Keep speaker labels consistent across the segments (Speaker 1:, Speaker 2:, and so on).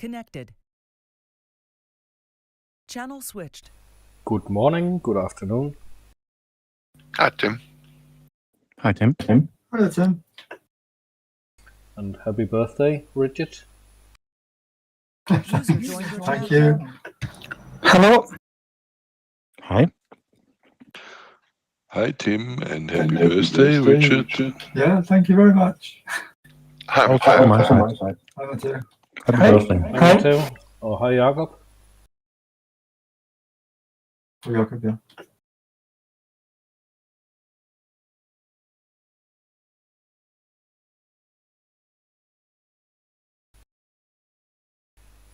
Speaker 1: Connected. Channel switched.
Speaker 2: Good morning, good afternoon.
Speaker 3: Hi, Tim.
Speaker 4: Hi, Tim.
Speaker 5: Hello, Tim.
Speaker 2: And happy birthday, Richard.
Speaker 1: User joined your
Speaker 5: Thank
Speaker 1: channel.
Speaker 5: you.
Speaker 6: Hello.
Speaker 4: Hi.
Speaker 3: Hi, Tim, and happy birthday, Richard.
Speaker 5: Yeah, thank you very much.
Speaker 3: Hi,
Speaker 4: Also from my side.
Speaker 5: Hi, Matteo.
Speaker 4: Happy
Speaker 6: Hi.
Speaker 4: birthday.
Speaker 2: Hej
Speaker 6: Hej.
Speaker 2: Matteo, og hej Jakob.
Speaker 5: Og Jacob, ja.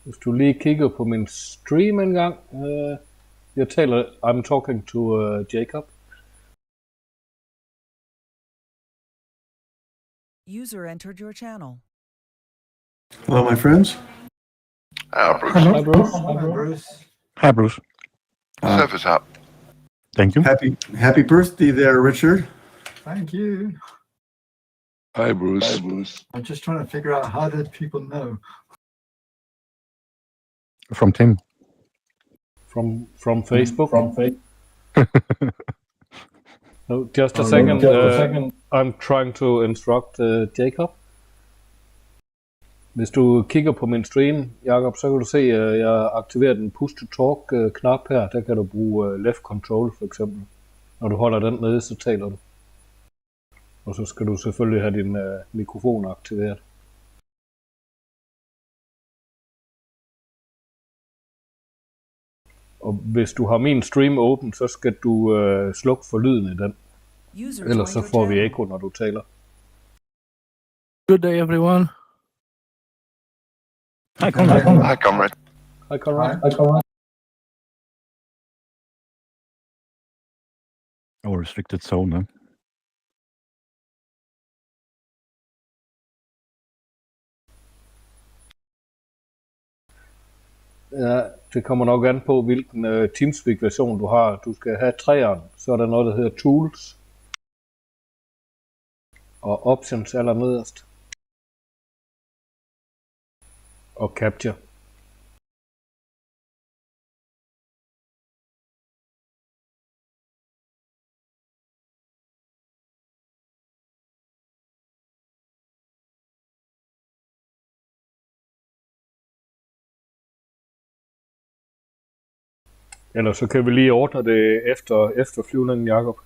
Speaker 2: Hvis du lige kigger på min stream en gang, jeg taler, I'm talking to Jacob.
Speaker 1: User entered your channel.
Speaker 7: Hello, my friends.
Speaker 3: Bruce.
Speaker 2: Hi Bruce.
Speaker 5: Hi, Bruce.
Speaker 4: Hi, Bruce.
Speaker 3: Service up.
Speaker 4: Thank you.
Speaker 7: Happy birthday there, Richard.
Speaker 5: Thank you.
Speaker 3: Hi, Bruce.
Speaker 5: I'm just trying to figure out how did people know.
Speaker 4: From Tim.
Speaker 2: From Facebook. No, just a second. I'm trying to instruct Jacob. Hvis du kigger på min stream, Jakob, så kan du se, at jeg aktiverer den push-to-talk-knap her. Der kan du bruge left control for eksempel. Når du holder den nede, så taler du. Og så skal du selvfølgelig have din mikrofon aktiveret. Og hvis du har min stream åben, så skal du slukke for lyden i den.
Speaker 1: User
Speaker 2: Ellers så
Speaker 1: joined your
Speaker 2: får vi
Speaker 1: channel.
Speaker 2: ekko, når du taler.
Speaker 6: Good day, everyone.
Speaker 4: Hi, Conrad.
Speaker 3: Hi, comrade.
Speaker 2: Hej Conrad.
Speaker 4: Oh, restricted zone, huh?
Speaker 2: Ja, det kommer nok an på, hvilken Teamspeak-version du har. Du skal have 3'eren, så er der noget, der hedder Tools. Og Options allernederst. Og Capture. Ellers så kan vi lige ordne det efter flyvningen, Jakob.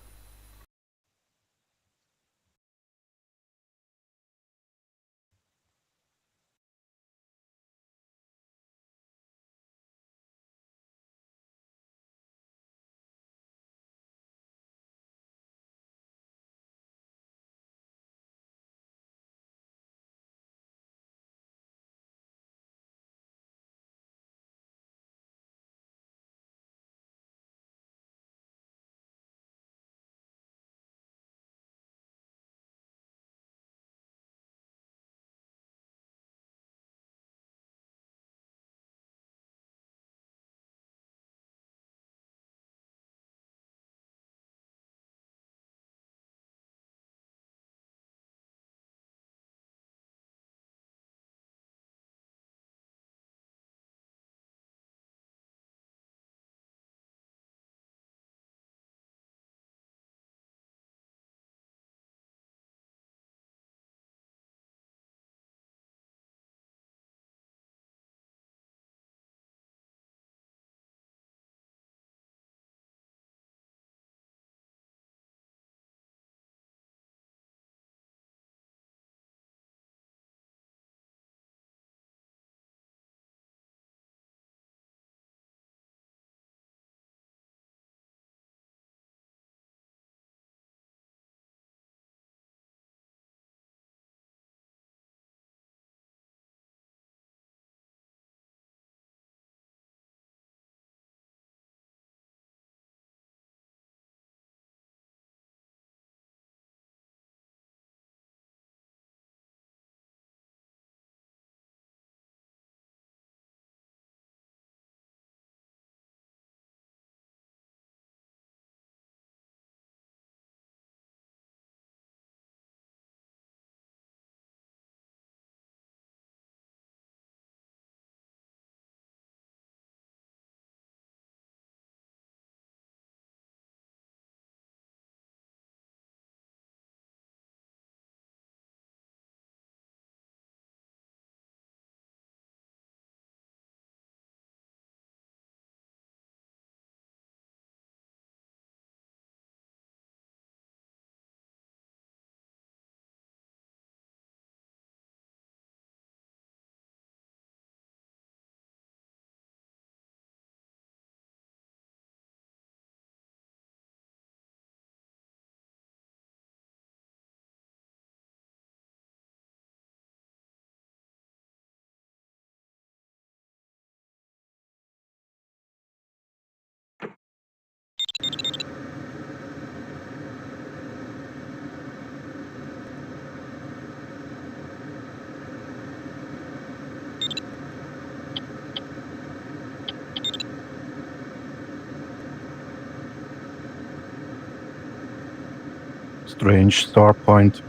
Speaker 4: Strange star point.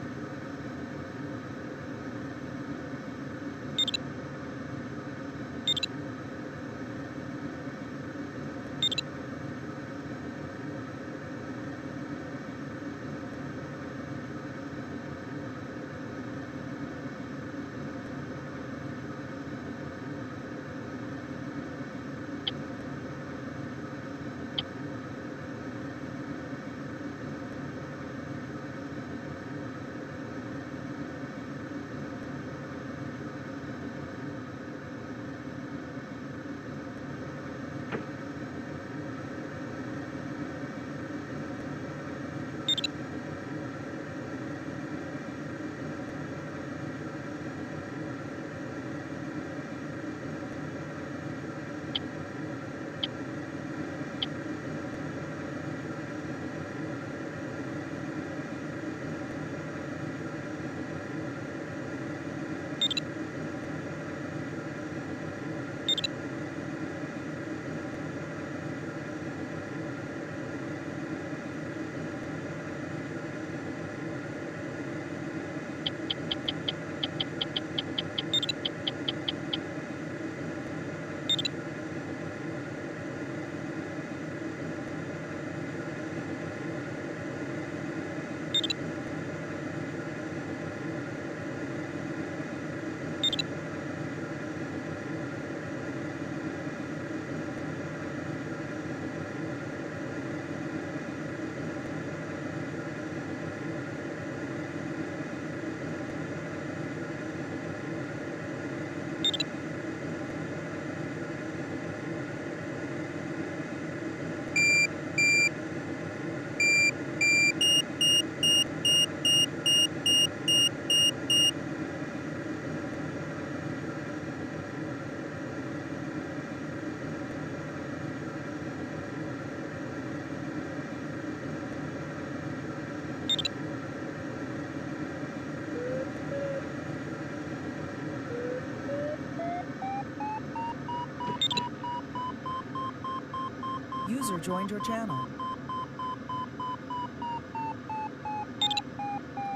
Speaker 1: User joined your channel.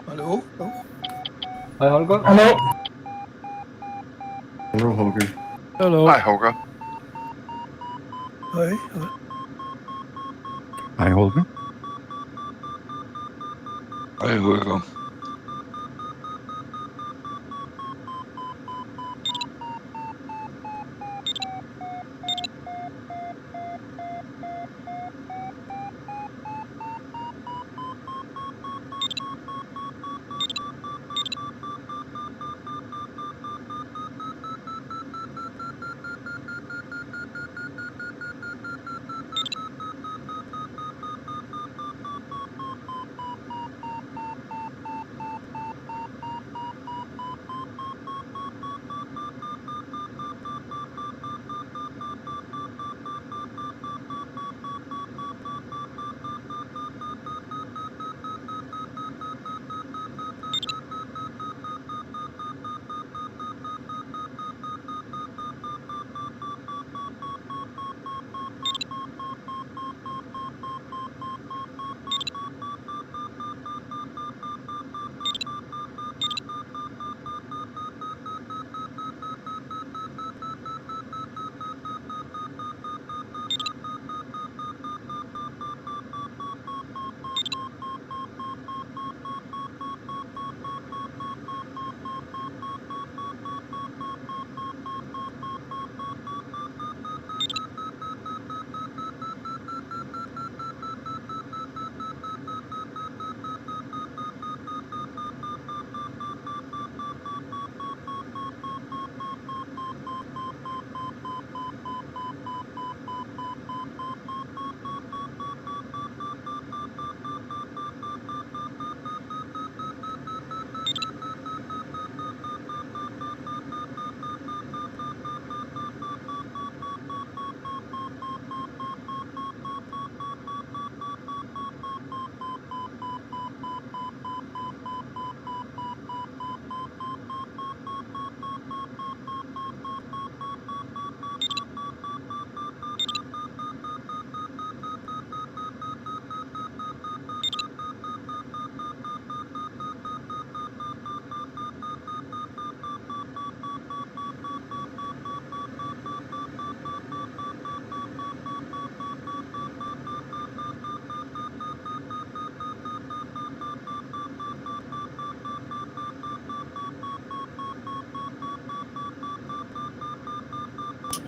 Speaker 6: Hello?
Speaker 2: Hej Holger.
Speaker 6: Hello?
Speaker 7: Hello, Holger.
Speaker 6: Hello?
Speaker 3: Hi, Holger.
Speaker 6: Hi.
Speaker 4: Hi, Holger.
Speaker 3: Hi, Holger.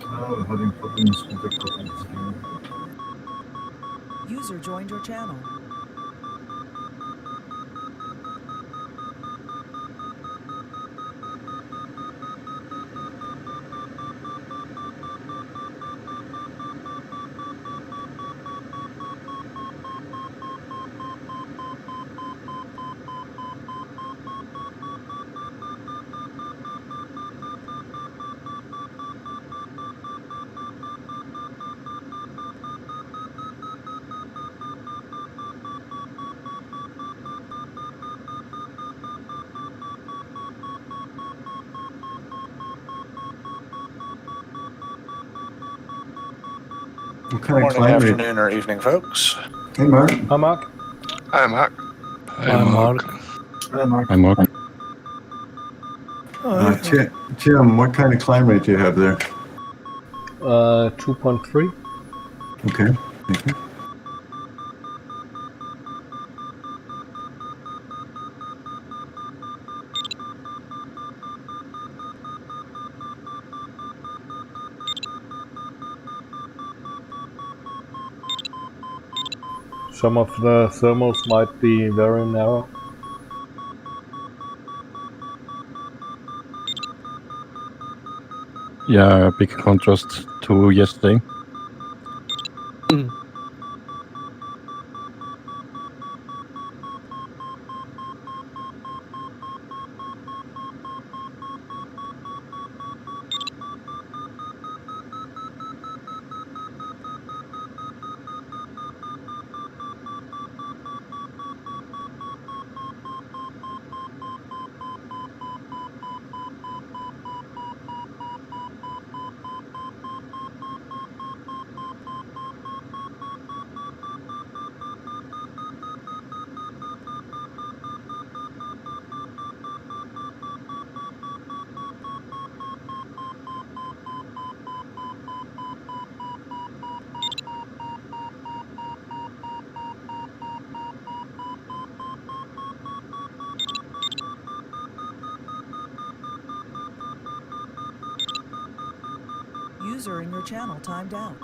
Speaker 5: Oh, we're having problems with the copies again.
Speaker 1: User joined your channel.
Speaker 7: What kind of
Speaker 8: Morning,
Speaker 7: climate?
Speaker 8: afternoon, or evening, folks.
Speaker 7: Hey, Mark.
Speaker 2: Hi, Mark.
Speaker 3: Hi, Mark.
Speaker 6: Hi, Mark.
Speaker 5: Mark.
Speaker 4: I'm Mark.
Speaker 7: Tim, what kind of climate do you have there?
Speaker 2: 2.3.
Speaker 7: Okay. Thank you.
Speaker 2: Some of the thermals might be very narrow.
Speaker 4: Yeah, big contrast to yesterday.
Speaker 1: User in your channel timed out.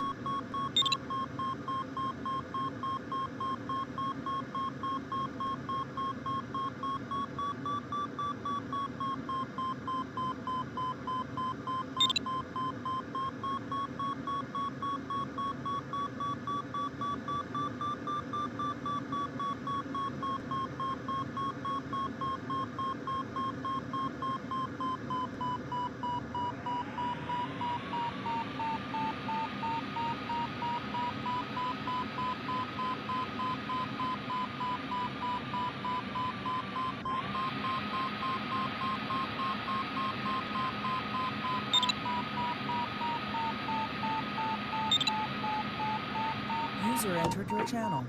Speaker 1: User entered your channel.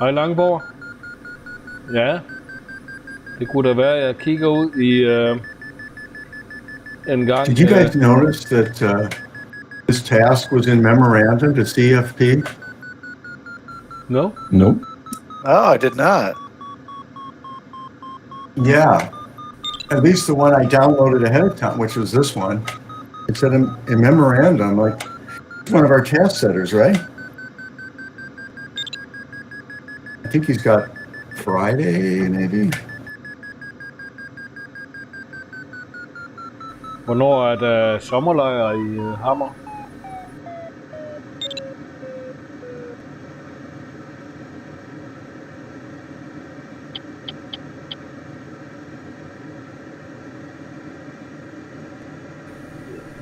Speaker 2: Hej Langborg. Ja, det kunne da være, at jeg kigger ud i en gang.
Speaker 7: Did you guys notice that this task was in memorandum to CFP?
Speaker 2: No?
Speaker 4: No.
Speaker 8: Oh, I did not.
Speaker 7: Yeah. At least the one I downloaded ahead of time, which was this one. It said in memorandum, like, it's one of our task setters, right? I think he's got Friday, maybe?
Speaker 2: Hvornår er der sommerlejr i Hammer?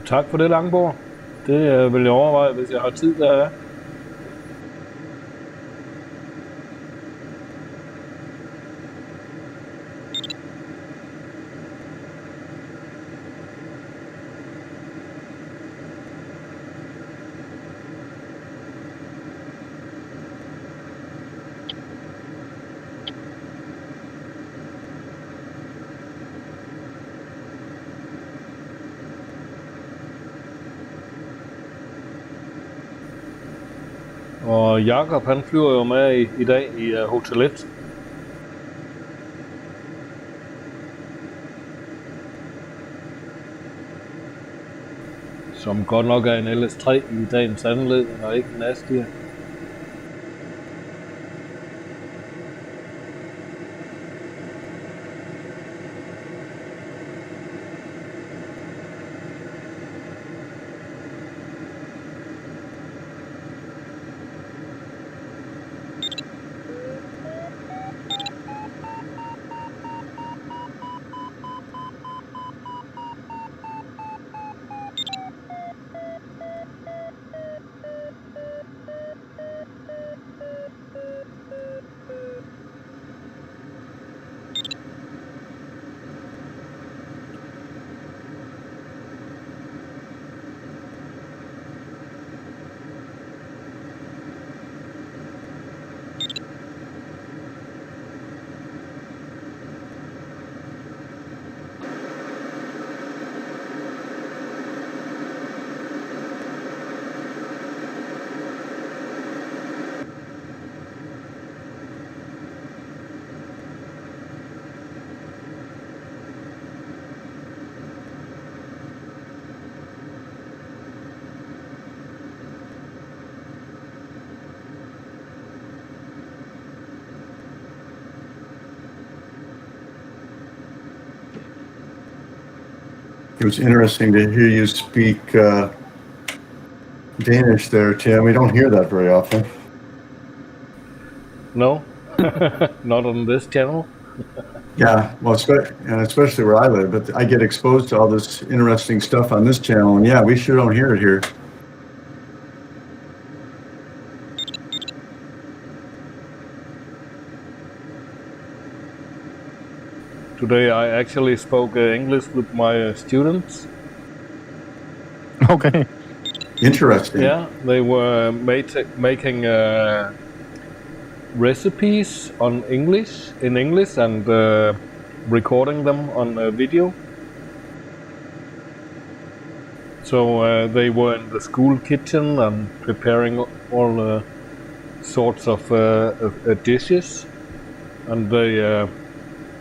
Speaker 2: Tak for det, Langborg. Det vil jeg overveje, hvis jeg har tid der. Og Jakob, han flyver jo med i dag i Hotel 1. Som godt nok er en LS3 i dagens anledning, og ikke en Astia.
Speaker 7: It was interesting to hear you speak Danish there, Tim. We don't hear that very often.
Speaker 2: No, not on this channel.
Speaker 7: Yeah, well, especially where I live, but I get exposed to all this interesting stuff on this channel, and yeah, we sure don't hear it here.
Speaker 2: Today I actually spoke English with my students.
Speaker 4: Okay.
Speaker 7: Interesting.
Speaker 2: Yeah, they were making recipes in English and recording them on video. So they were in the school kitchen and preparing all sorts of dishes, and they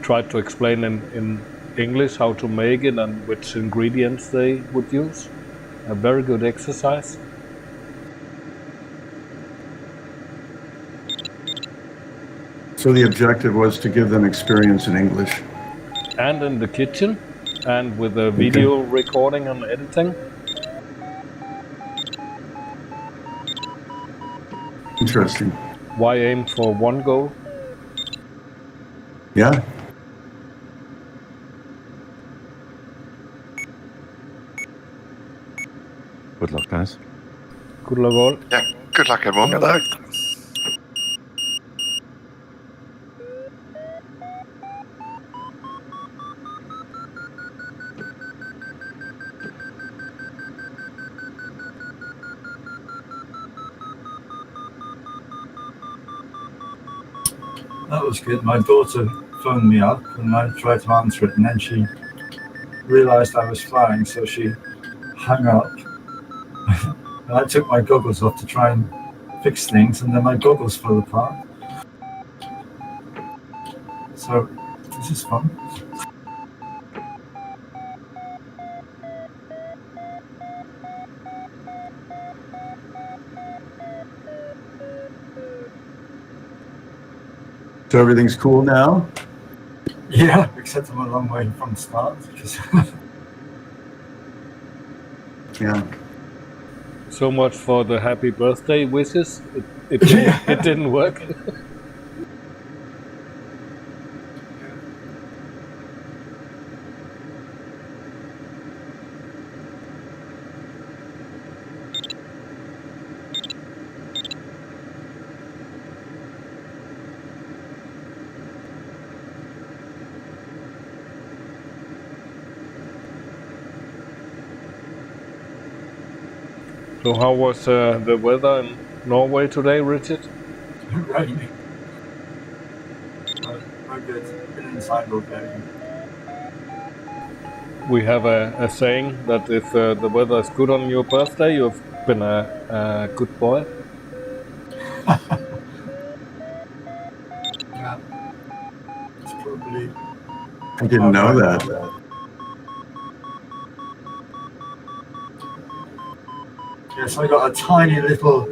Speaker 2: tried to explain in English how to make it and which ingredients they would use. A very good exercise.
Speaker 7: So the objective was to give them experience in English.
Speaker 2: And in the kitchen, and with the video recording and editing.
Speaker 7: Interesting.
Speaker 2: Why aim for one goal?
Speaker 7: Yeah.
Speaker 4: Good luck, guys.
Speaker 2: Good luck all.
Speaker 3: Yeah, good luck, everyone.
Speaker 8: Good luck.
Speaker 5: That was good. My daughter phoned me up and I tried to answer it, and then she realized I was flying, so she hung up. And I took my goggles off to try and fix things, and then my goggles fell apart. So this is fun.
Speaker 7: So everything's cool now?
Speaker 5: Yeah, except I'm a long way from the start. Because
Speaker 7: Yeah.
Speaker 2: So much for the happy birthday wishes.
Speaker 5: Yeah.
Speaker 2: It didn't work. So how was the weather in Norway today, Richard?
Speaker 5: Raining. We're good. Been inside all day.
Speaker 2: We have a saying that if the weather is good on your birthday, you've been a good boy.
Speaker 5: Yeah. It's probably.
Speaker 7: I didn't know that.
Speaker 5: Yes, I got a tiny little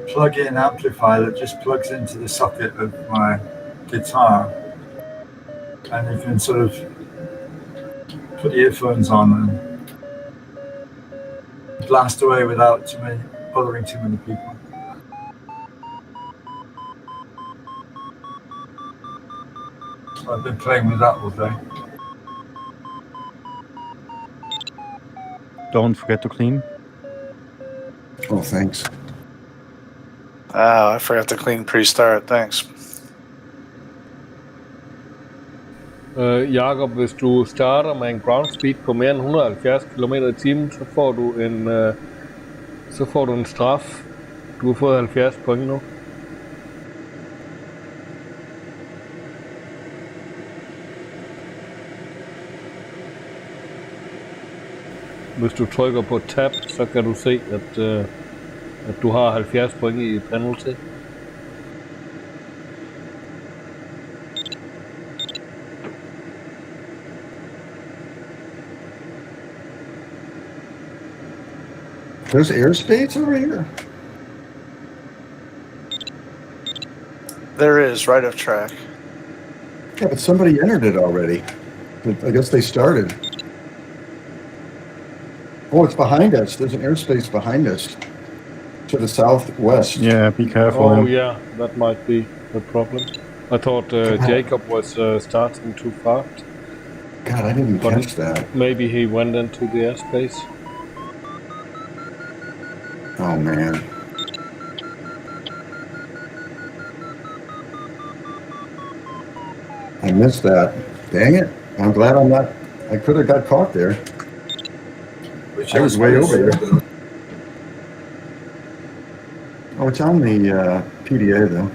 Speaker 5: plug-in amplifier that just plugs into the socket of my guitar, and you can sort of put earphones on and blast away without bothering too many people. So I've been playing with that all day.
Speaker 4: Don't forget to clean.
Speaker 7: Oh, thanks.
Speaker 8: Oh, I forgot to clean pre-start. Thanks.
Speaker 2: Jakob, hvis du starter med en ground speed på mere end 170 km i timen, så får du en straf. Du har fået 70 point nu. Hvis du trykker på tab, så kan du se, at du har 70 point i penalty.
Speaker 7: There's airspace over here?
Speaker 8: There is, right off track.
Speaker 7: Yeah, but somebody entered it already. I guess they started. Oh, it's behind us. There's an airspace behind us. To the southwest.
Speaker 4: Yeah, be careful.
Speaker 2: Oh yeah, that might be the problem. I thought Jacob was starting too fast.
Speaker 7: God, I didn't catch that.
Speaker 2: Maybe he went into the airspace.
Speaker 7: Oh, man. I missed that. Dang it. I'm glad I'm not. I could have got caught there. I was way over there. Oh, it's on the PDA, though.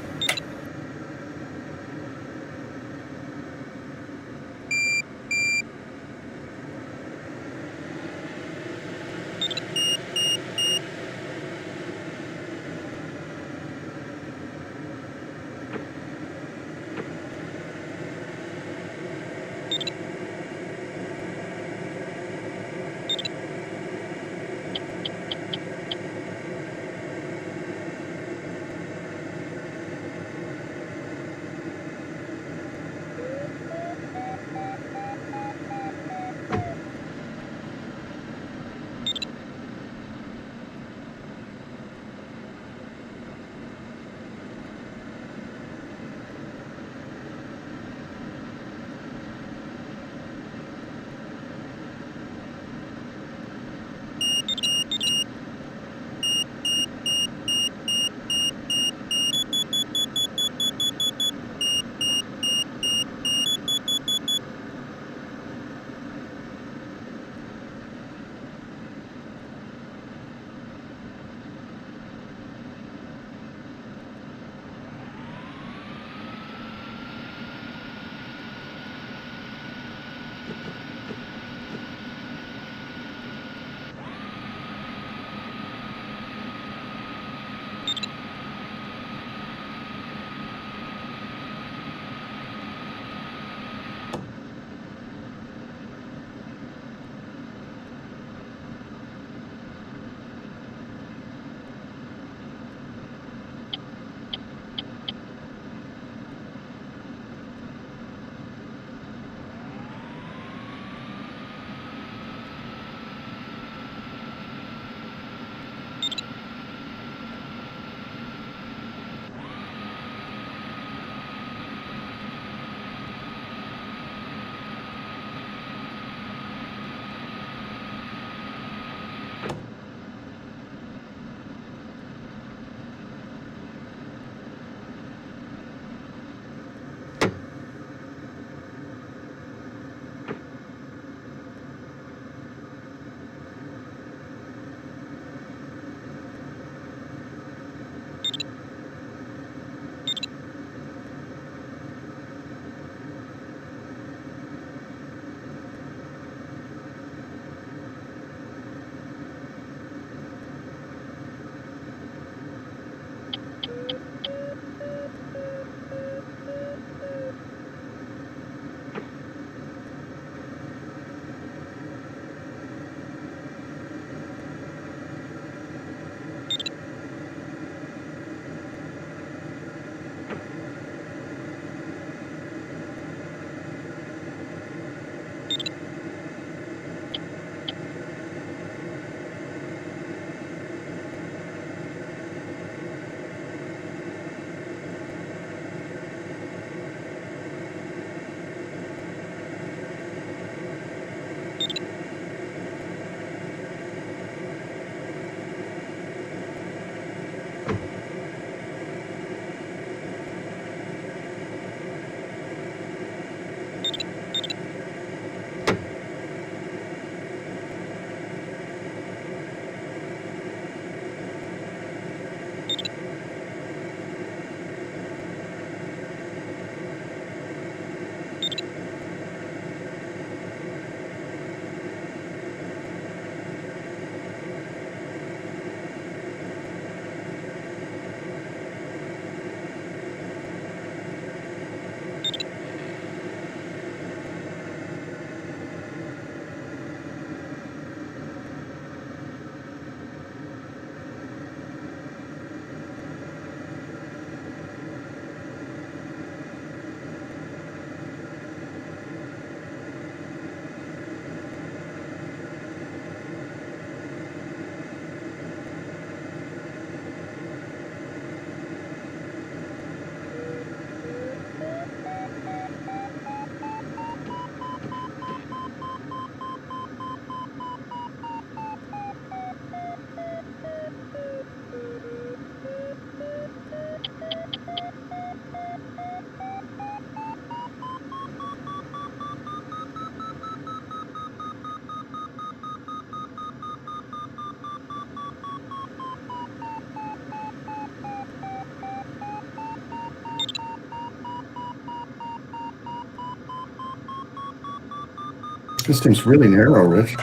Speaker 7: This thing's really narrow, Rich.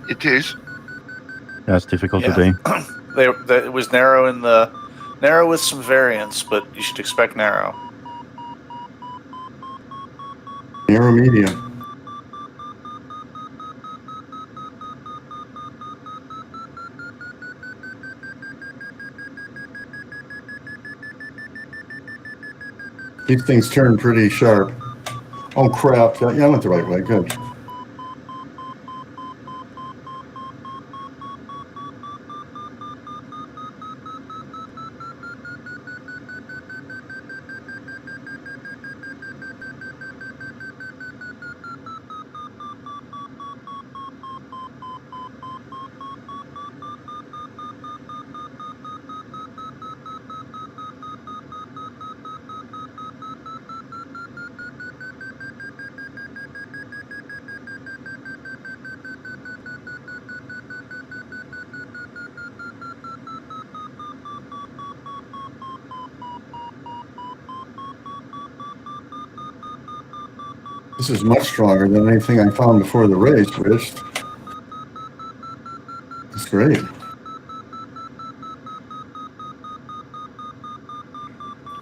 Speaker 3: It is.
Speaker 4: That's difficult
Speaker 8: Yeah.
Speaker 4: today.
Speaker 8: It was narrow with some variance, but you should expect narrow.
Speaker 7: Narrow medium. These things turn pretty sharp. Oh crap! Yeah, I went the right way. Good. This is much stronger than anything I found before the race, Rich. It's great.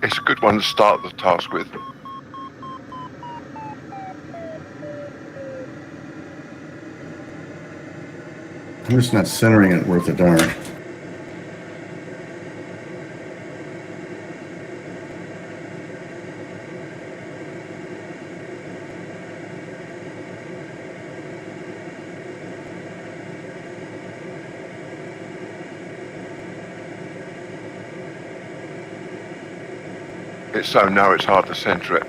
Speaker 3: It's a good one to start the task with.
Speaker 7: I'm just not centering it worth a darn.
Speaker 3: It's so narrow it's hard to center it.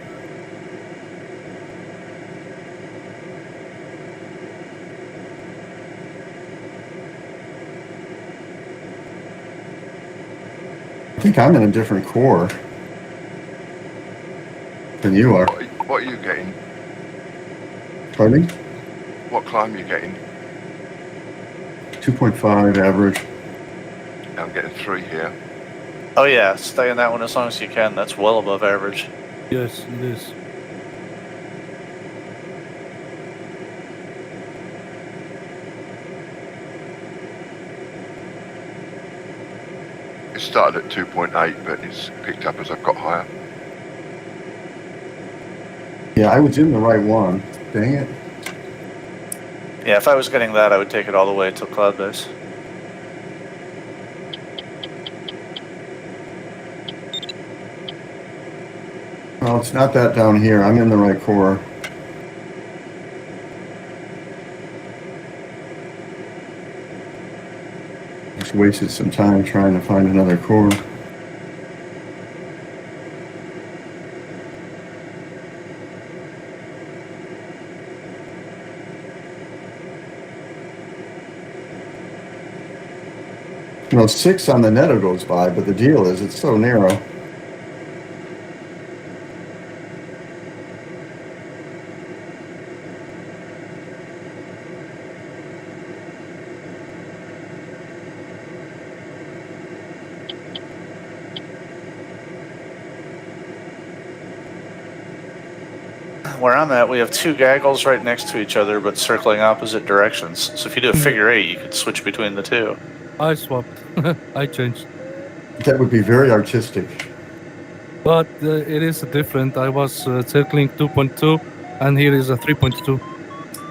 Speaker 7: I think I'm in a different core than you are.
Speaker 3: What are you getting?
Speaker 7: Pardon me?
Speaker 3: What climb are you getting?
Speaker 7: 2.5 average.
Speaker 3: I'm getting 3 here.
Speaker 8: Oh yeah, stay in that one as long as you can. That's well above average.
Speaker 6: Yes, it is.
Speaker 3: It started at 2.8, but it's picked up as I've got higher.
Speaker 7: Yeah, I was in the right one. Dang it.
Speaker 8: Yeah, if I was getting that, I would take it all the way till cloud base.
Speaker 7: Well, it's not that down here. I'm in the right core. Just wasted some time trying to find another core. You know, 6 on the Netto goes by, but the deal is it's so narrow.
Speaker 8: Where I'm at, we have 2 gaggles right next to each other, but circling opposite directions. So if you do a figure 8, you could switch between the 2.
Speaker 6: I swapped. I changed.
Speaker 7: That would be very artistic.
Speaker 6: But it is different. I was circling 2.2, and here is a 3.2.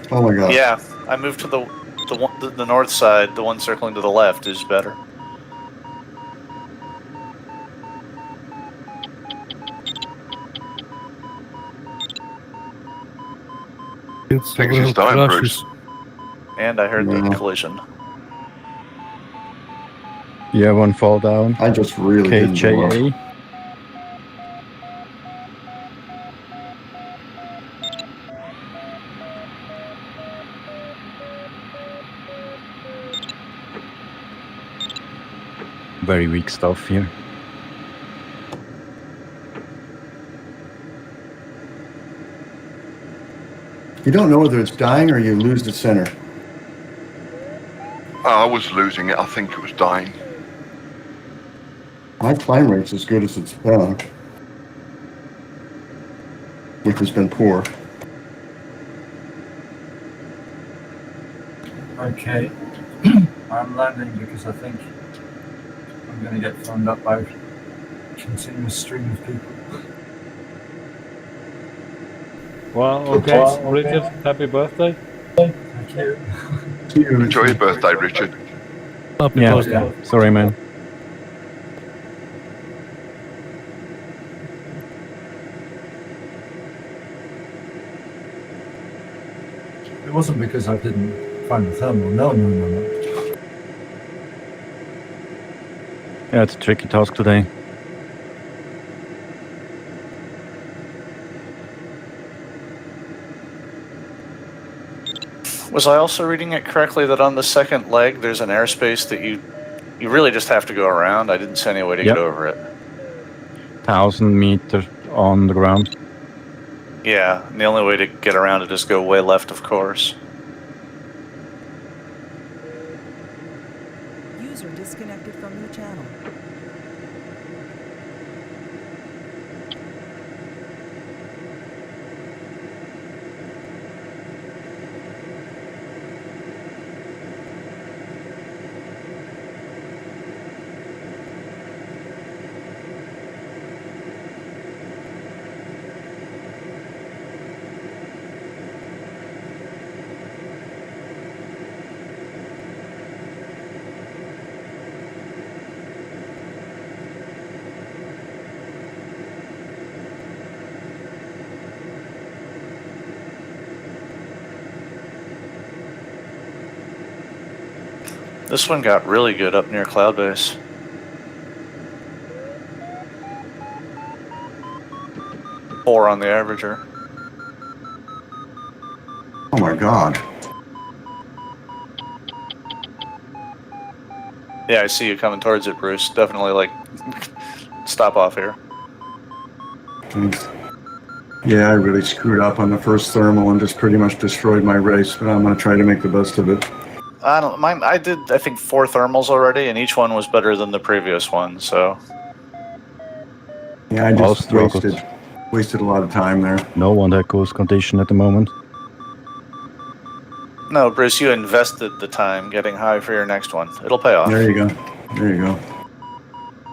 Speaker 7: Oh my god.
Speaker 8: Yeah, I moved to the north side. The one circling to the left is better.
Speaker 6: It's
Speaker 3: Think it's time,
Speaker 6: crashes.
Speaker 8: And I heard
Speaker 7: Yeah.
Speaker 8: the collision.
Speaker 4: Yeah, one fall down.
Speaker 7: I just really didn't know.
Speaker 4: KJA. Very weak stuff here.
Speaker 7: You don't know whether it's dying or you lose the center.
Speaker 3: I was losing it. I think it was dying.
Speaker 7: My climb rate's as good as it's been, which has been poor.
Speaker 5: Okay. I'm landing because I think I'm going to get phoned up by a continuous stream of people.
Speaker 2: Well, okay, Richard, happy birthday.
Speaker 5: Thank you.
Speaker 7: See you.
Speaker 3: Enjoy your birthday, Richard.
Speaker 6: Happy
Speaker 4: Yeah.
Speaker 6: birthday.
Speaker 4: Sorry, man.
Speaker 5: It wasn't because I didn't find the thermal. No.
Speaker 4: Yeah, it's a tricky task today.
Speaker 8: Was I also reading it correctly that on the second leg there's an airspace that you really just have to go around? I didn't see any way to
Speaker 4: Yep.
Speaker 8: get over it.
Speaker 4: 1,000 meters on the ground.
Speaker 8: Yeah, and the only way to get around it is go way left, of course.
Speaker 1: User disconnected from your channel.
Speaker 8: This one got really good up near Cloud Base. Four on the averager.
Speaker 7: Oh my God.
Speaker 8: Yeah, I see you coming towards it, Bruce. Definitely, like, stop off here.
Speaker 7: Thanks. Yeah, I really screwed up on the first thermal and just pretty much destroyed my race, but I'm going to try to make the best of it.
Speaker 8: I did, I think, 4 thermals already, and each one was better than the previous one, so...
Speaker 7: Yeah, I
Speaker 4: All
Speaker 7: just
Speaker 4: struggled.
Speaker 7: wasted a lot of time there.
Speaker 4: No one that goes condition at the moment.
Speaker 8: No, Bruce, you invested the time getting high for your next one. It'll pay off.
Speaker 7: There you go. There you go.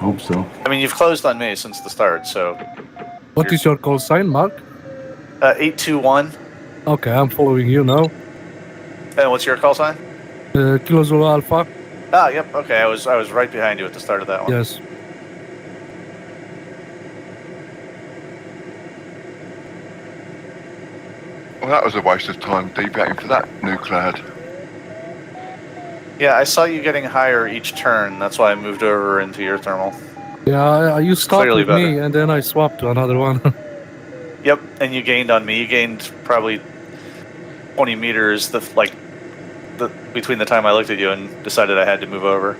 Speaker 7: Hope so.
Speaker 8: I mean, you've closed on me since the start, so...
Speaker 6: What is your call sign, Mark?
Speaker 8: 821.
Speaker 6: Okay, I'm following you now.
Speaker 8: And what's your call sign?
Speaker 6: Kilo Zulu Alpha.
Speaker 8: Ah, yep, okay, I was right behind you at the start of that one.
Speaker 6: Yes.
Speaker 3: Well, that was a waste of time deviating for that new cloud.
Speaker 8: Yeah, I saw you getting higher each turn. That's why I moved over into your thermal.
Speaker 6: Yeah, you start
Speaker 8: Clearly
Speaker 6: with me
Speaker 8: better.
Speaker 6: and then I swap to another one.
Speaker 8: Yep, and you gained on me. You gained probably 20 meters between the time I looked at you and decided I had to move over.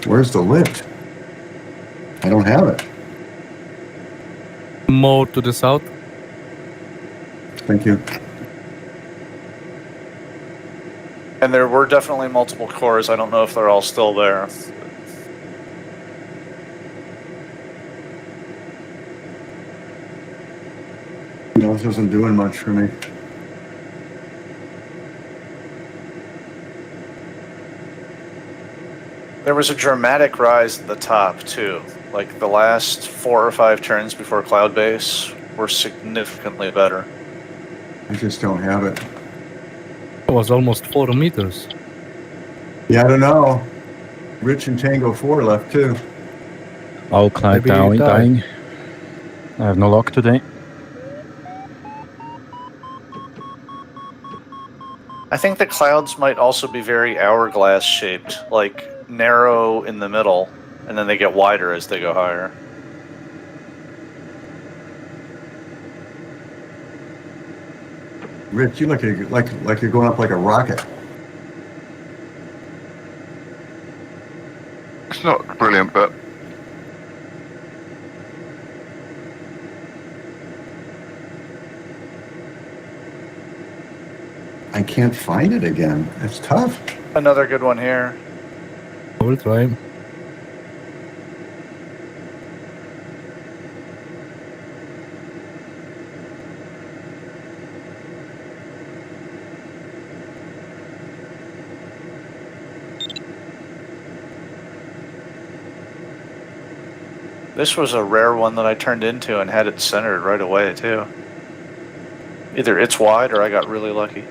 Speaker 7: Where's the lift? I don't have it.
Speaker 6: More to the south.
Speaker 7: Thank you.
Speaker 8: And there were definitely multiple cores. I don't know if they're all still there.
Speaker 7: No, this isn't doing much for me.
Speaker 8: There was a dramatic rise at the top, too. Like, the last 4 or 5 turns before Cloud Base were significantly better.
Speaker 7: I just don't have it.
Speaker 6: It was almost 4 meters.
Speaker 7: Yeah, I don't know. Rich and Tango 4 left too.
Speaker 4: All cloud
Speaker 6: Maybe you
Speaker 4: dying. I have no luck today.
Speaker 8: I think the clouds might also be very hourglass shaped, like narrow in the middle, and then they get wider as they go higher.
Speaker 7: Rich, you look like you're going up like a rocket.
Speaker 3: It's not brilliant, but
Speaker 7: I can't find it again. It's tough.
Speaker 8: Another good one here.
Speaker 6: We'll try.
Speaker 8: This was a rare one that I turned into and had it centered right away, too. Either it's wide or I got really lucky.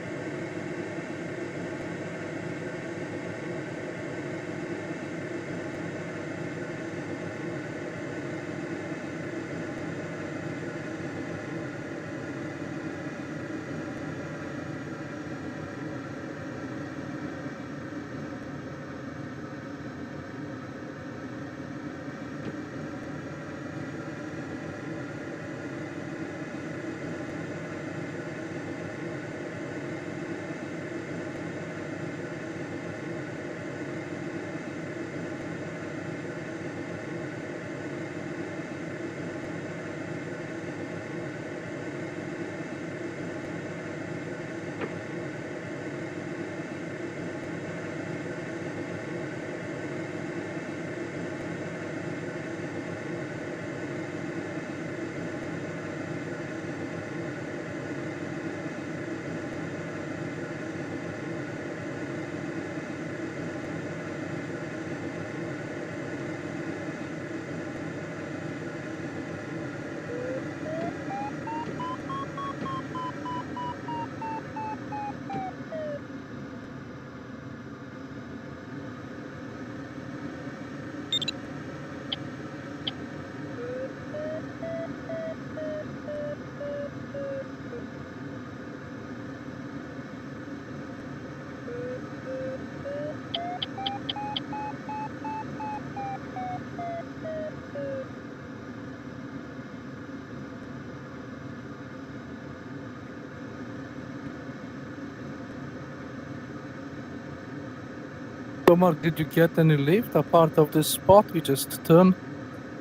Speaker 6: Mark, did you get any lift apart of this spot we just turned?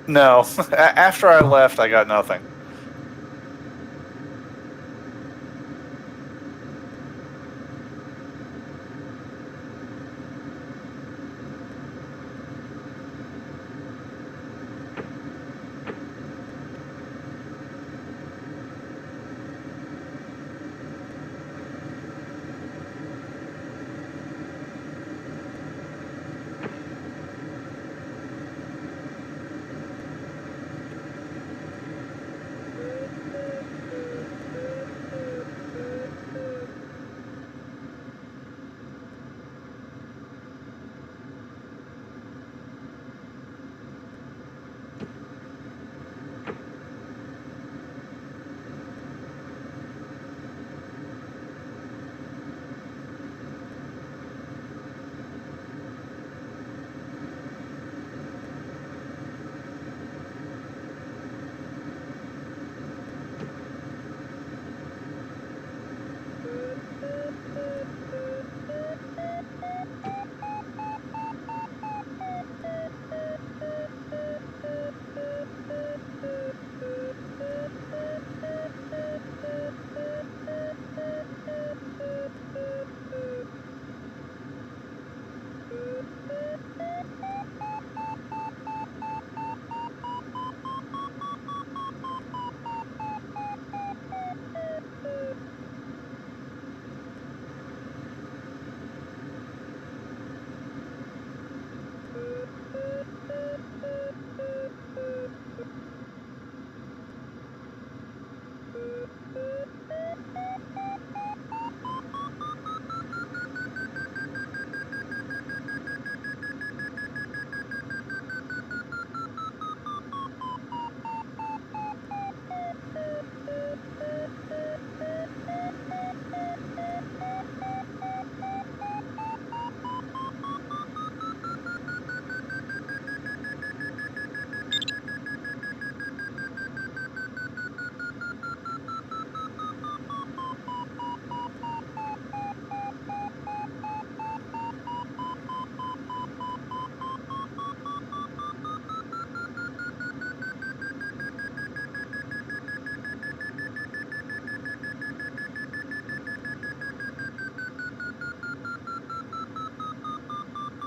Speaker 8: No. After I left, I got nothing.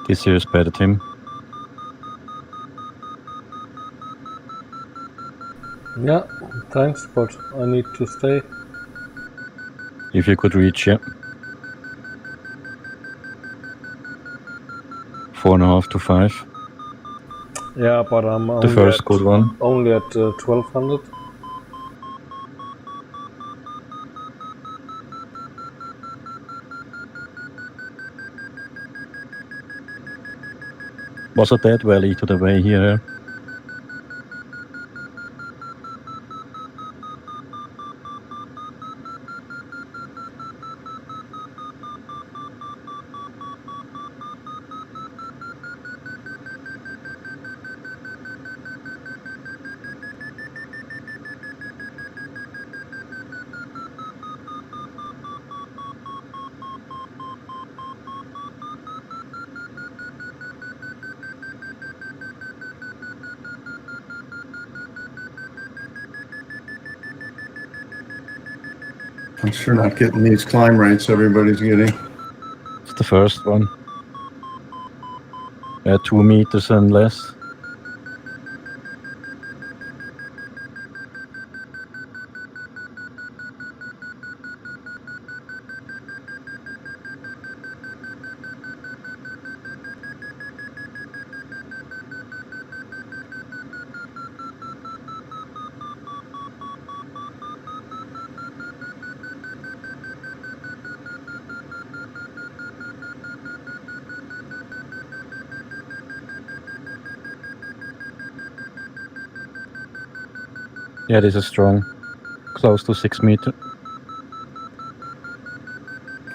Speaker 4: This here is better, Tim.
Speaker 2: Yeah, thanks, but I need to stay.
Speaker 4: If you could reach, yeah. 4.5 to 5.
Speaker 2: Yeah, but I'm
Speaker 4: The
Speaker 2: only
Speaker 4: first
Speaker 2: at,
Speaker 4: good one.
Speaker 2: only at 1200.
Speaker 4: Was a dead valley to the way here.
Speaker 7: I'm sure not getting these climb rates everybody's getting.
Speaker 4: It's the first one. 2 meters and less. Yeah, this is strong. Close to 6 meters.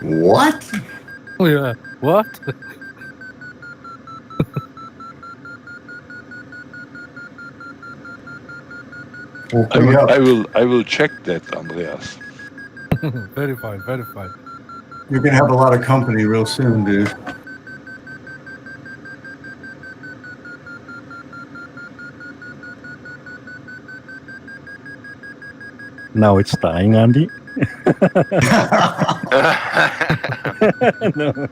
Speaker 7: What?
Speaker 6: Oh yeah. What?
Speaker 7: Well,
Speaker 9: I will check that, Andreas.
Speaker 6: Verify, verify.
Speaker 7: you're gonna have a lot of company real soon, dude.
Speaker 4: Now it's dying, Andy. No.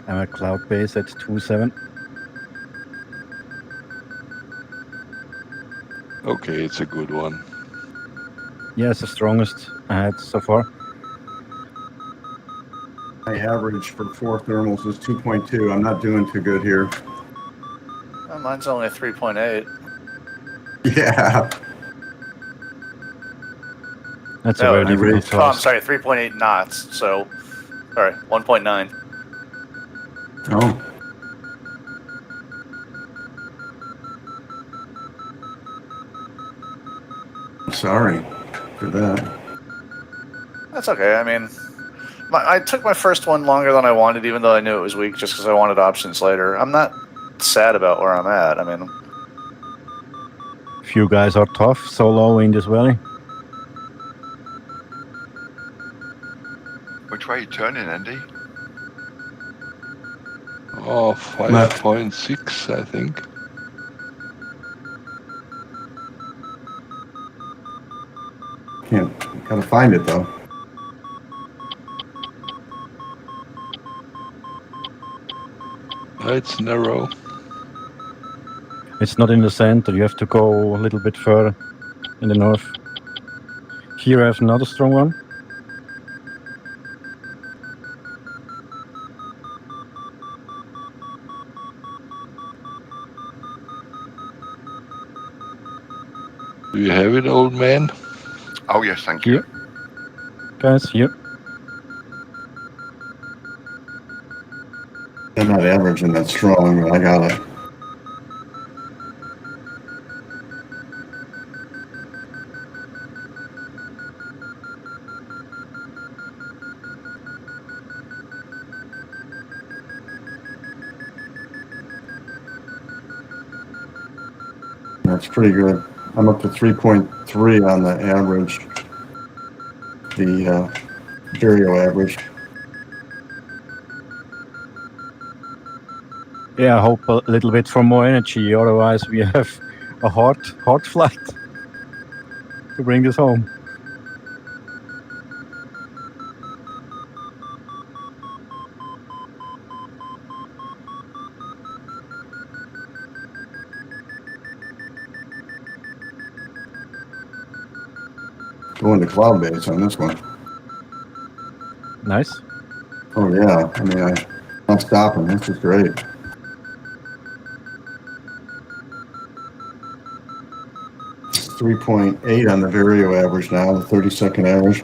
Speaker 4: I'm at cloud base at 2.7.
Speaker 9: Okay, it's a good one.
Speaker 4: Yeah, it's the strongest I had so far.
Speaker 7: My average for 4 thermals is 2.2. I'm not doing too good here.
Speaker 8: Mine's only a 3.8.
Speaker 7: Yeah.
Speaker 4: That's
Speaker 8: No,
Speaker 4: a very difficult
Speaker 8: Oh, I'm
Speaker 4: task.
Speaker 8: sorry, 3.8 knots. So, sorry, 1.9.
Speaker 7: Oh. Sorry for that.
Speaker 8: That's okay. I mean, I took my first one longer than I wanted, even though I knew it was weak, just because I wanted options later. I'm not sad about where I'm at. I mean,
Speaker 4: Few guys are tough, so low in this valley.
Speaker 3: Which way are you turning, Andy?
Speaker 9: Oh,
Speaker 7: Left.
Speaker 9: 5.6, I think.
Speaker 7: Gotta find it though.
Speaker 9: It's narrow.
Speaker 4: It's not in the center, you have to go a little bit further in the north. Here I have another strong one.
Speaker 9: Do you have it, old man?
Speaker 3: Oh, yes, thank you.
Speaker 4: Here. Guys, here.
Speaker 7: I'm not averaging that strong, but I got it. That's pretty good. I'm up to 3.3 on the average, the Vario average.
Speaker 4: Yeah, I hope a little bit for more energy, otherwise we have a hard flight to bring this home.
Speaker 7: Going to cloud base on this one.
Speaker 4: Nice.
Speaker 7: Oh yeah, I mean, I'm not stopping. This is great. It's 3.8 on the Vario average now, the 30-second average.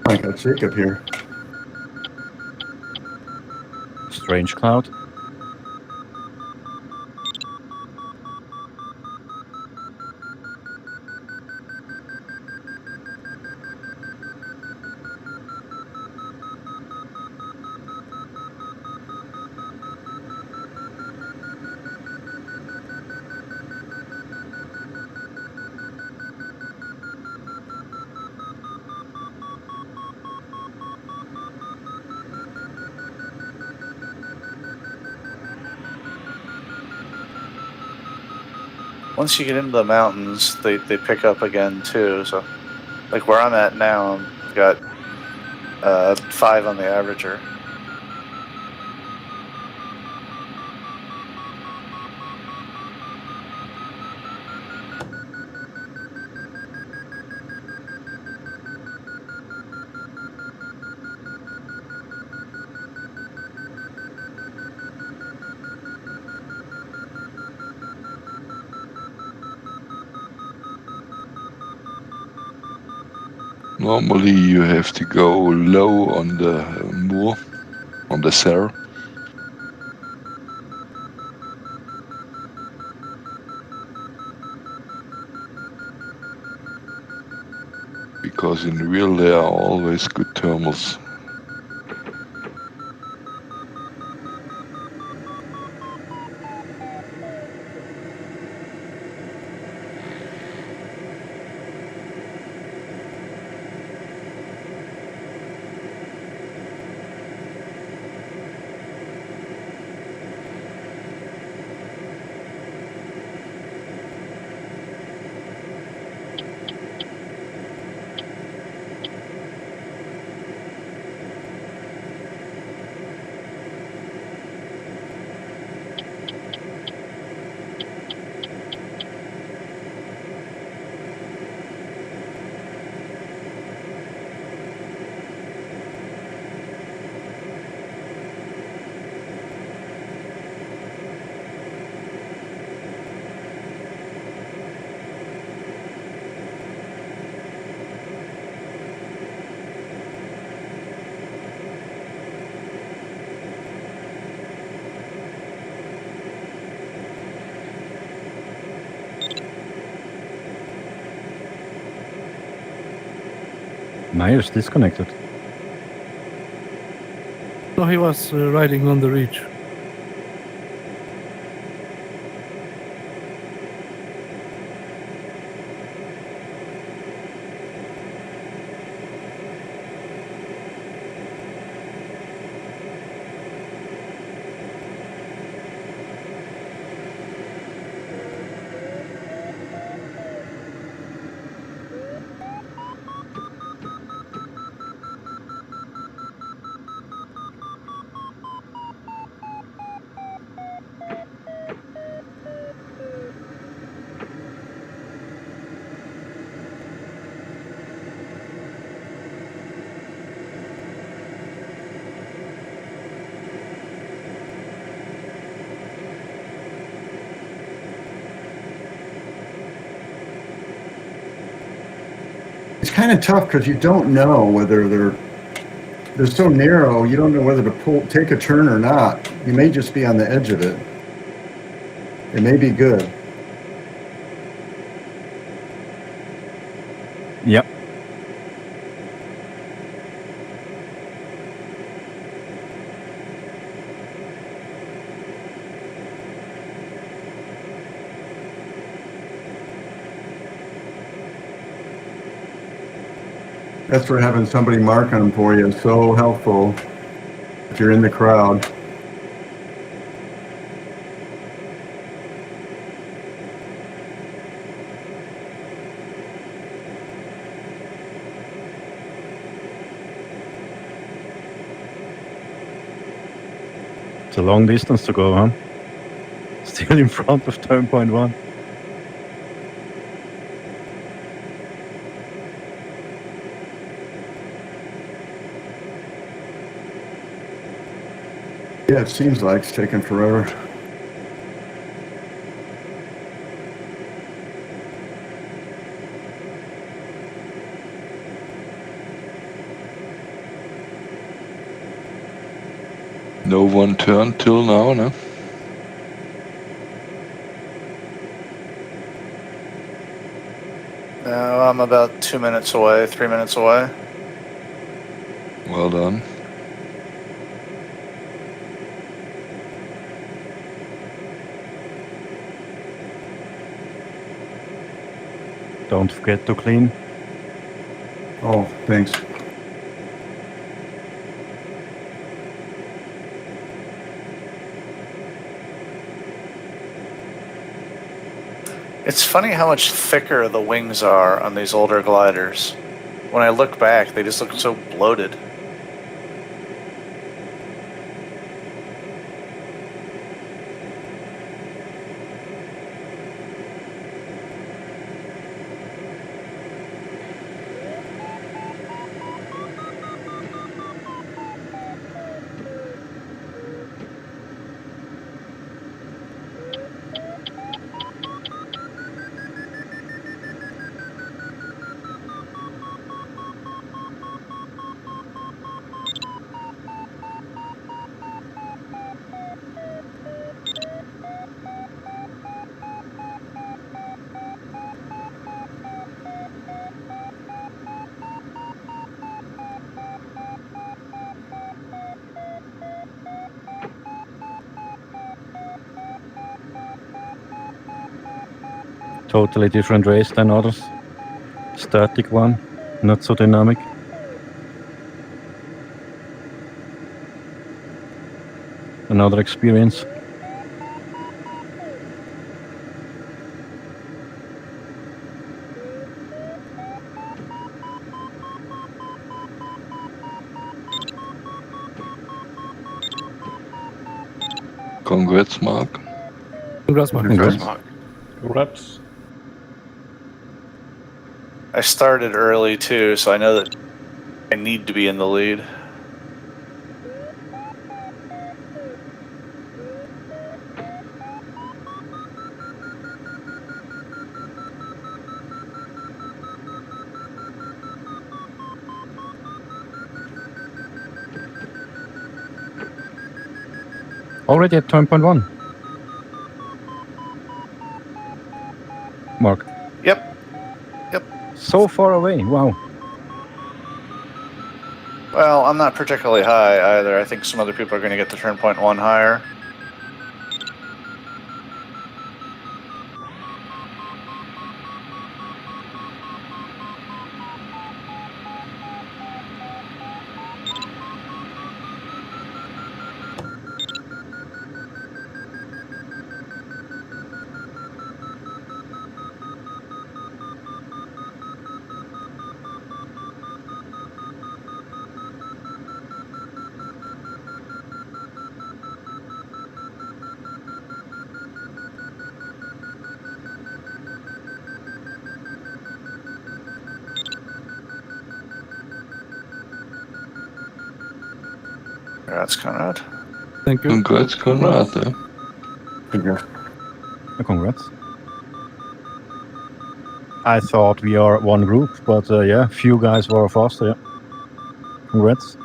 Speaker 7: I got Jacob here.
Speaker 4: Strange cloud.
Speaker 8: Once you get into the mountains, they pick up again too. So, like where I'm at now, I've got 5 on the averager.
Speaker 9: Normally you have to go low on the moor, on the serre. Because in real there are always good thermals.
Speaker 4: Meyer's disconnected.
Speaker 6: So he was riding on the ridge.
Speaker 7: It's kind of tough because you don't know whether they're so narrow. You don't know whether to take a turn or not. You may just be on the edge of it. It may be good.
Speaker 4: Yep.
Speaker 7: That's where having somebody marking them for you is so helpful if you're in the crowd.
Speaker 4: It's a long distance to go, huh? Still in front of turn point 1.
Speaker 7: Yeah, it seems like it's taking forever.
Speaker 9: No one turn till now, no?
Speaker 8: No, I'm about 2 minutes away, 3 minutes away.
Speaker 9: Well done.
Speaker 4: Don't forget to clean.
Speaker 7: Oh, thanks.
Speaker 8: It's funny how much thicker the wings are on these older gliders. When I look back, they just look so bloated.
Speaker 4: Totally different race than others. Static one, not so dynamic. Another experience.
Speaker 9: Congrats, Mark.
Speaker 6: Congrats, Mark.
Speaker 4: Congrats.
Speaker 2: Congrats.
Speaker 8: I started early too, so I know that I need to be in the lead.
Speaker 4: Already at turn point 1. Mark.
Speaker 8: Yep.
Speaker 4: So far away, wow.
Speaker 8: Well, I'm not particularly high either. I think some other people are going to get to turn point 1 higher. That's Conrad.
Speaker 6: Thank you.
Speaker 9: Congrats, Conrad. Eh?
Speaker 4: Congrats. I thought we are one group, but yeah, few guys were faster, yeah. Congrats.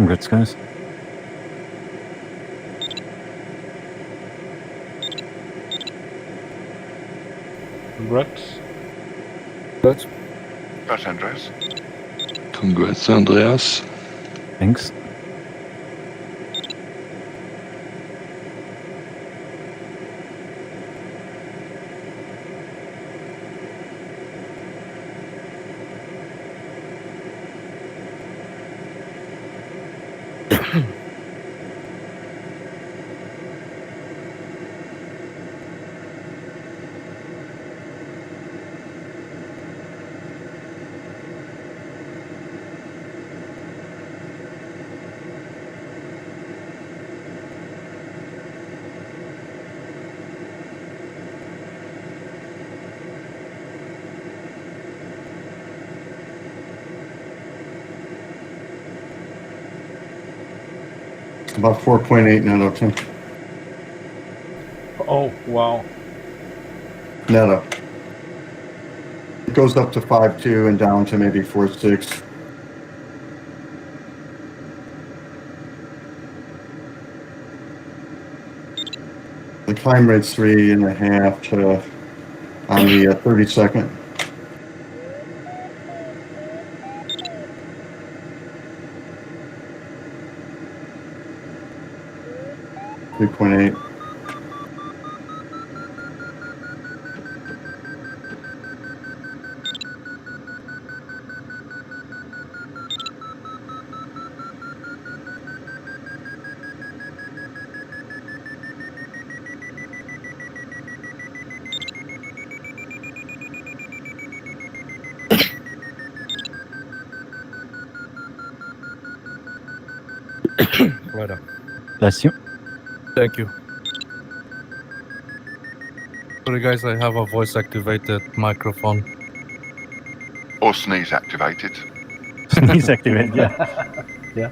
Speaker 4: Congrats, guys.
Speaker 2: Congrats.
Speaker 6: But
Speaker 3: That's Andreas.
Speaker 9: Congrats, Andreas.
Speaker 4: Thanks.
Speaker 7: About 4.8 netto, Tim.
Speaker 2: Oh, wow.
Speaker 7: Netto. It goes up to 5.2 and down to maybe 4.6. The climb rate's 3.5 on the 32nd. .8.
Speaker 6: right on.
Speaker 4: Bless you.
Speaker 6: Thank you. Sorry guys, I have a voice activated microphone.
Speaker 3: Or sneeze activated.
Speaker 4: Sneeze activate, yeah.
Speaker 2: Yeah.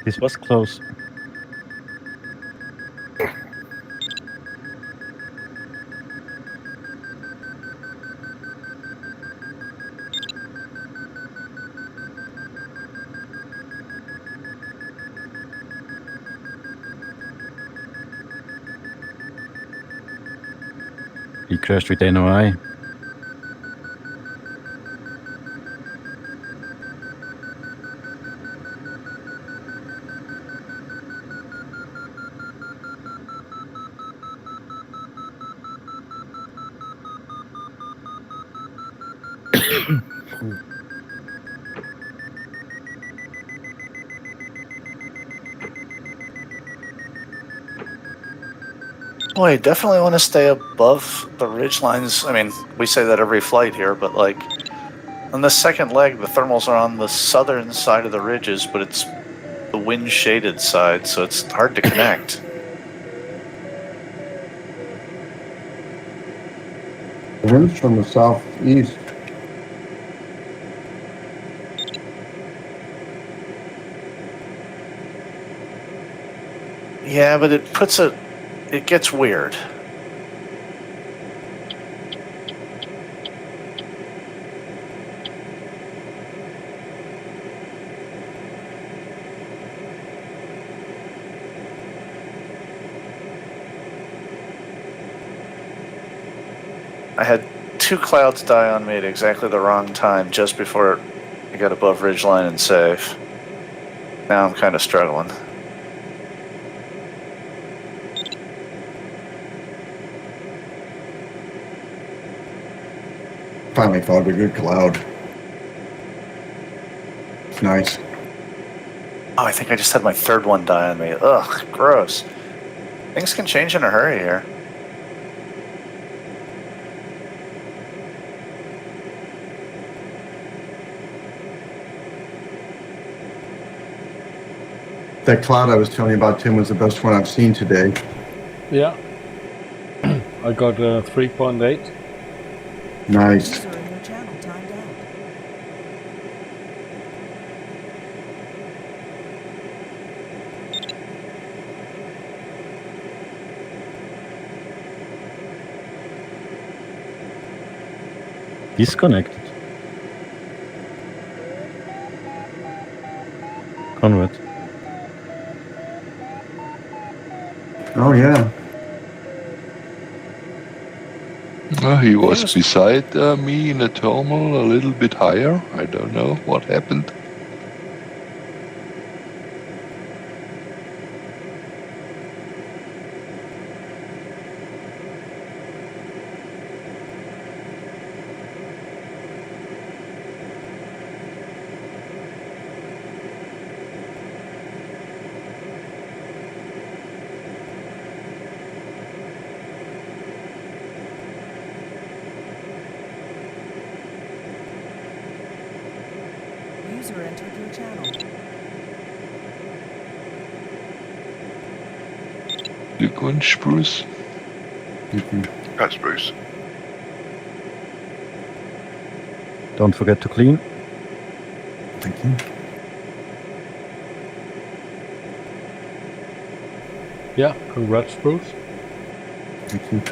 Speaker 4: This was close. He crashed with NOI.
Speaker 8: Well, you definitely want to stay above the ridge lines. I mean, we say that every flight here, but like on the second leg, the thermals are on the southern side of the ridges, but it's the wind shaded side, so it's hard to connect.
Speaker 7: Winds from the southeast.
Speaker 8: Yeah, but it gets weird. I had 2 clouds die on me at exactly the wrong time, just before I got above ridgeline and safe. Now I'm kind of struggling.
Speaker 7: Finally found a good cloud. It's nice.
Speaker 8: Oh, I think I just had my third one die on me. Ugh, gross. Things can change in a hurry here.
Speaker 7: That cloud I was telling you about, Tim, was the best one I've seen today.
Speaker 2: Yeah. I got 3.8.
Speaker 7: Nice.
Speaker 1: User in your channel timed out.
Speaker 4: Disconnected. Conrad.
Speaker 7: Oh, yeah.
Speaker 9: He was beside me in a terminal, a little bit higher. I don't know what happened.
Speaker 1: User entered your channel.
Speaker 9: Glückwunsch, Bruce.
Speaker 3: That's Bruce.
Speaker 4: Don't forget to clean.
Speaker 7: Thank you.
Speaker 2: Yeah, congrats, Bruce.
Speaker 7: Thank you.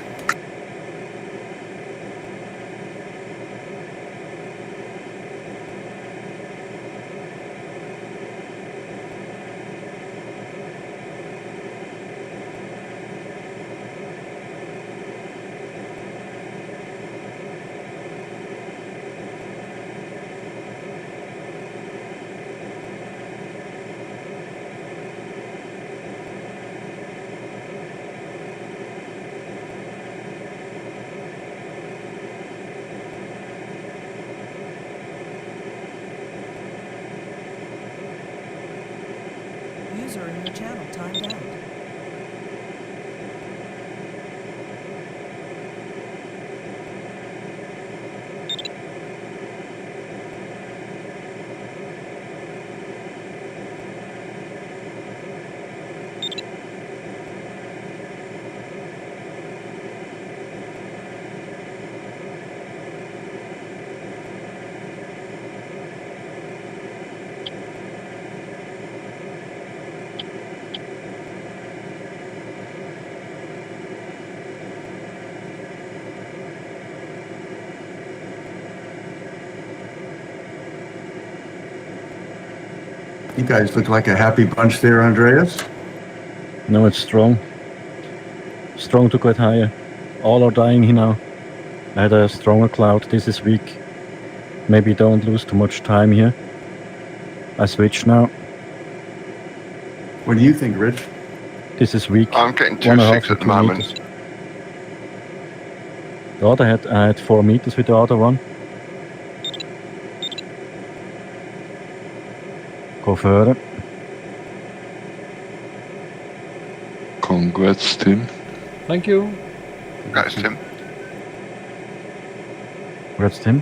Speaker 1: User in your channel timed out.
Speaker 7: You guys look like a happy bunch there, Andreas.
Speaker 4: No, it's strong. Strong to get higher. All are dying here now. I had a stronger cloud. This is weak. Maybe don't lose too much time here. I switch now.
Speaker 7: What do you think, Rich?
Speaker 4: This is weak.
Speaker 3: I'm getting
Speaker 4: 1.5
Speaker 3: 2.6
Speaker 4: to
Speaker 3: at the
Speaker 4: 2
Speaker 3: moment.
Speaker 4: meters. The other I had 4 meters with the other one. Go further.
Speaker 9: Congrats, Tim.
Speaker 2: Thank you.
Speaker 3: That's Tim.
Speaker 4: Congrats, Tim.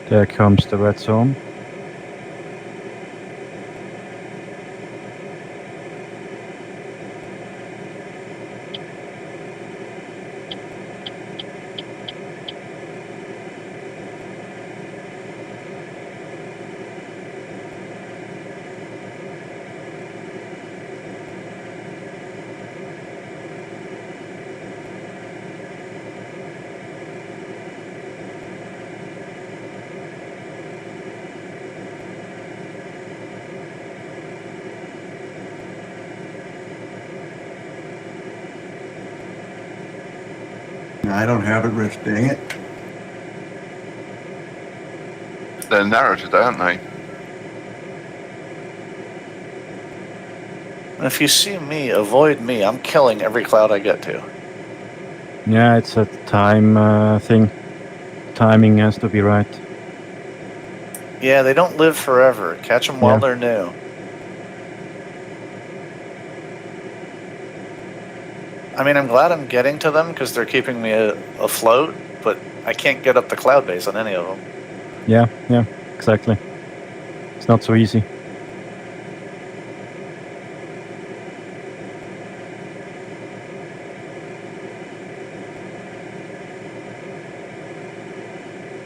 Speaker 4: There comes the red zone.
Speaker 7: I don't have it, Rich. Dang it.
Speaker 3: They're narrow today, aren't they?
Speaker 8: And if you see me, avoid me. I'm killing every cloud I get to.
Speaker 4: Yeah, it's a time thing. Timing has to be right.
Speaker 8: Yeah, they don't live forever. Catch them while
Speaker 4: Yeah.
Speaker 8: they're new. I mean, I'm glad I'm getting to them because they're keeping me afloat, but I can't get up the cloud base on any of them.
Speaker 4: Yeah, exactly. It's not so easy.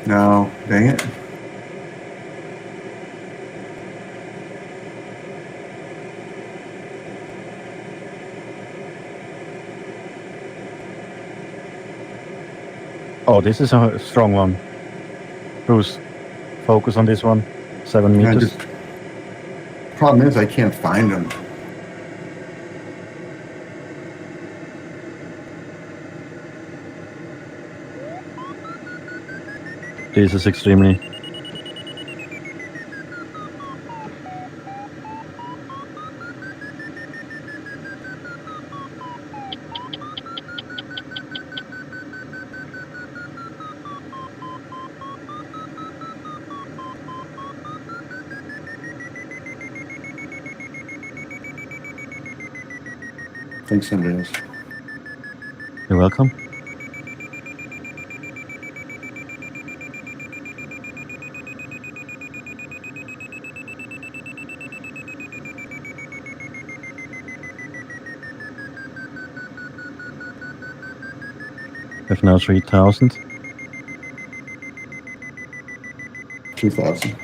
Speaker 7: No, dang it.
Speaker 4: Oh, this is a strong one. Bruce, focus on this one. 7
Speaker 7: I
Speaker 4: meters.
Speaker 7: just, problem is I can't find them.
Speaker 4: This is extremely.
Speaker 7: Thanks, Andreas.
Speaker 4: You're welcome. We have now 3,000.
Speaker 7: 2,000.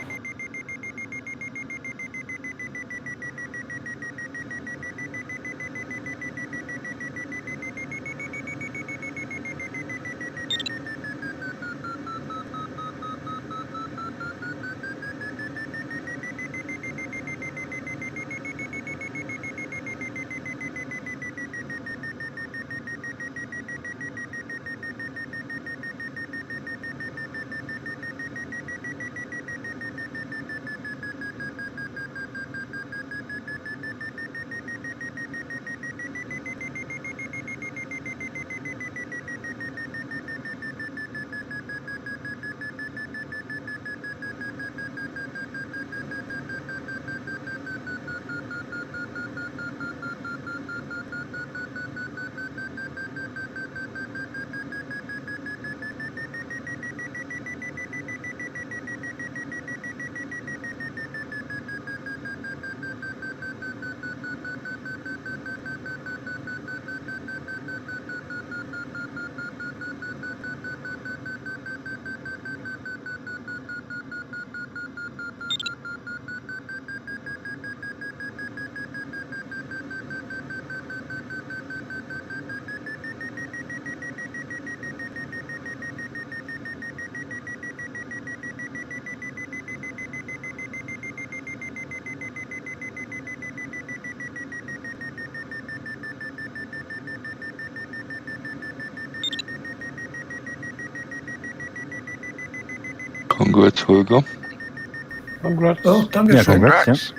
Speaker 9: Congrats, Holger.
Speaker 2: Congrats.
Speaker 5: Oh, danke
Speaker 4: Yeah,
Speaker 5: schön.
Speaker 4: congrats. Yeah.
Speaker 3: Congrats.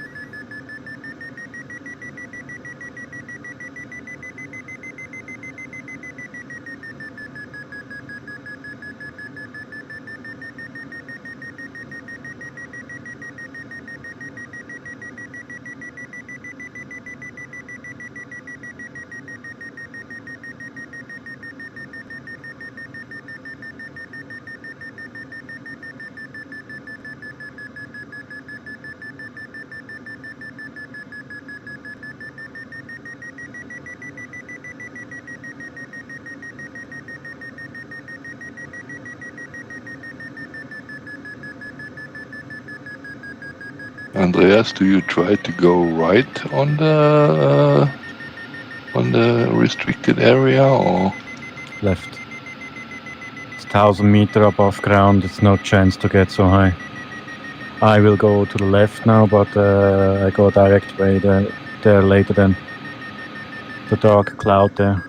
Speaker 9: Andreas, do you try to go right on the restricted area, or
Speaker 4: Left. It's 1,000 meter above ground. It's no chance to get so high. I will go to the left now, but I go direct way there later than the dark cloud there.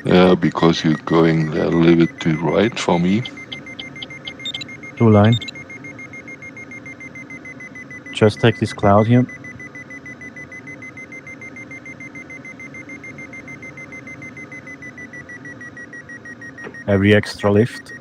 Speaker 9: yeah, because you're going a little bit to right for me?
Speaker 4: Blue line. Just take this cloud here. every extra lift.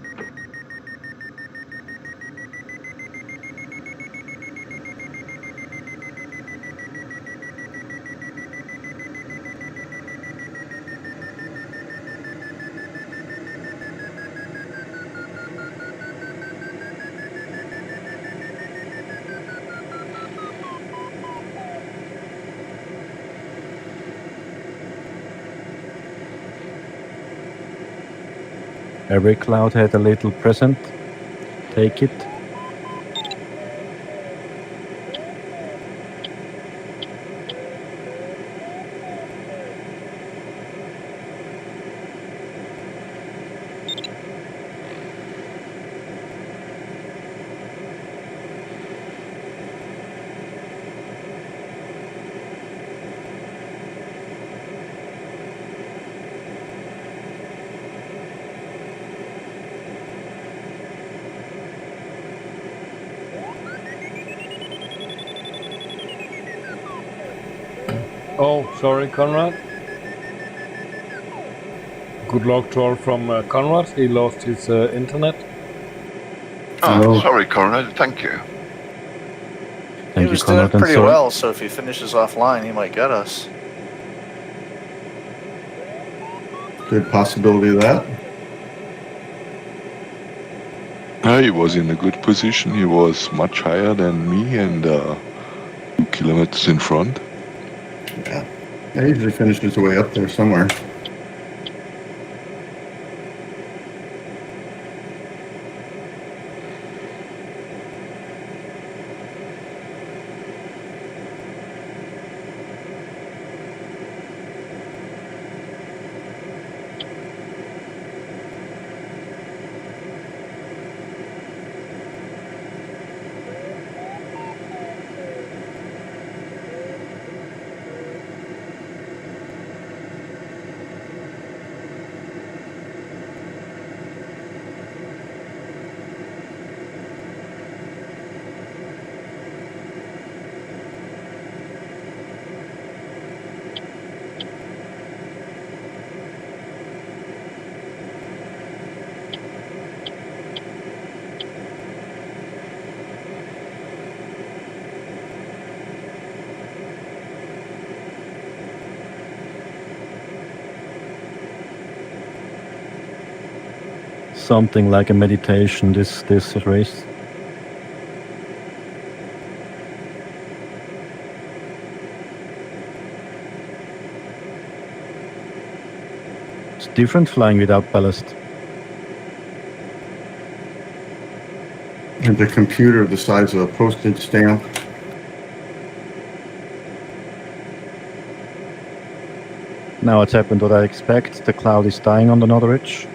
Speaker 4: Every cloud had a little present. Take it.
Speaker 2: Oh, sorry, Conrad. Good luck to all from Conrad. He lost his internet.
Speaker 3: Oh, sorry, Conrad. Thank you.
Speaker 8: He
Speaker 4: Thank you,
Speaker 8: was doing
Speaker 4: Conrad, and
Speaker 8: pretty
Speaker 4: sorry.
Speaker 8: well, so if he finishes offline, he might get us.
Speaker 7: Good possibility of that.
Speaker 9: He was in a good position. He was much higher than me and 2 kilometers in front.
Speaker 7: Yeah. He usually finishes his way up there somewhere.
Speaker 4: Something like a meditation, this race. It's different flying without ballast.
Speaker 7: And the computer the size of a postage stamp.
Speaker 4: Now it's happened what I expect. The cloud is dying on another ridge.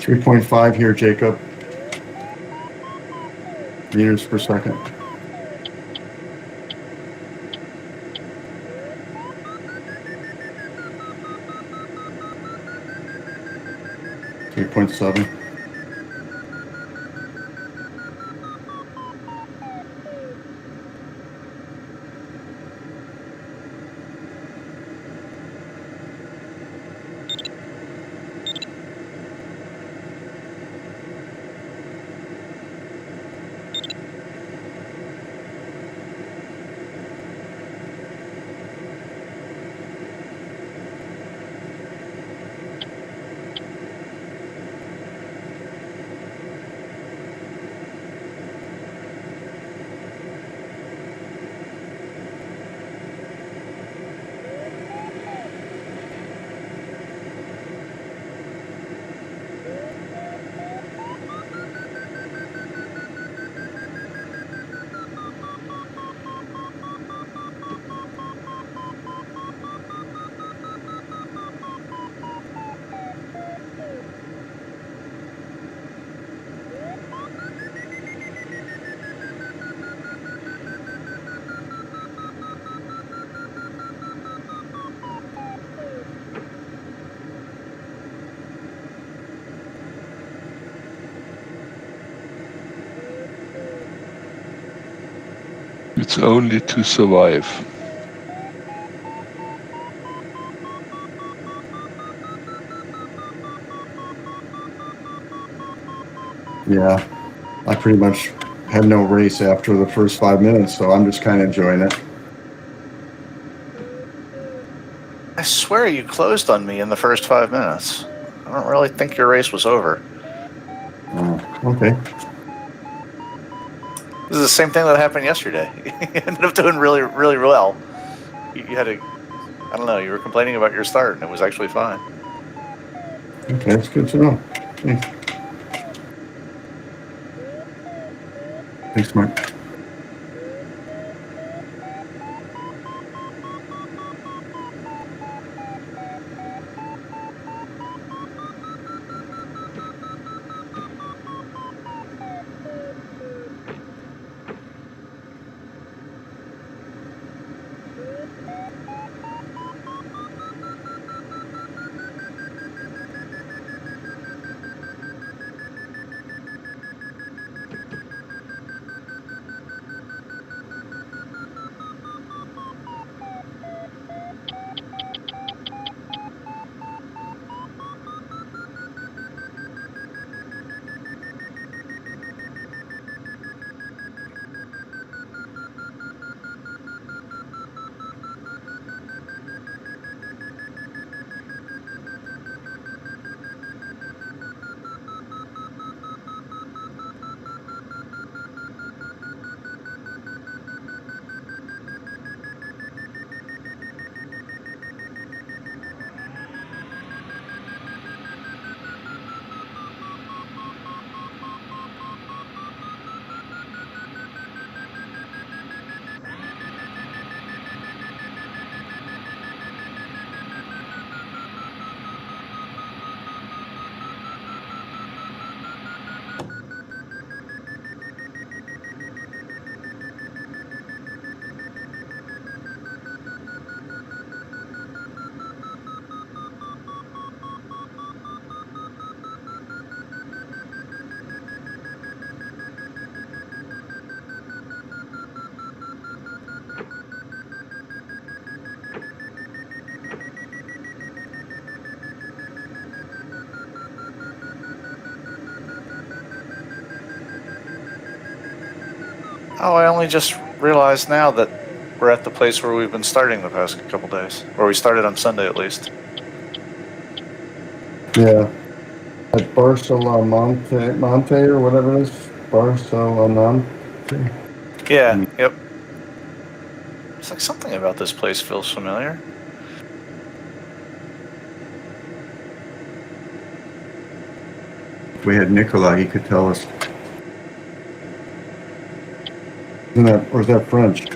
Speaker 7: 3.5 here, Jacob. Meters per second. .7.
Speaker 9: It's only to survive.
Speaker 7: Yeah, I pretty much had no race after the first 5 minutes, so I'm just kind of enjoying it.
Speaker 8: I swear you closed on me in the first 5 minutes. I don't really think your race was over.
Speaker 7: Okay.
Speaker 8: This is the same thing that happened yesterday. You ended up doing really, really well. You had a, I don't know, you were complaining about your start, and it was actually fine.
Speaker 7: Okay, that's good to know. Thanks. Thanks, Mark.
Speaker 8: Oh, I only just realized now that we're at the place where we've been starting the past couple days. Where we started on Sunday, at least.
Speaker 7: Yeah. At Monte or whatever it is. Barcelona.
Speaker 8: Yeah, yep. It's like something about this place feels familiar.
Speaker 7: If we had Nicola, he could tell us. Isn't that, or is that French?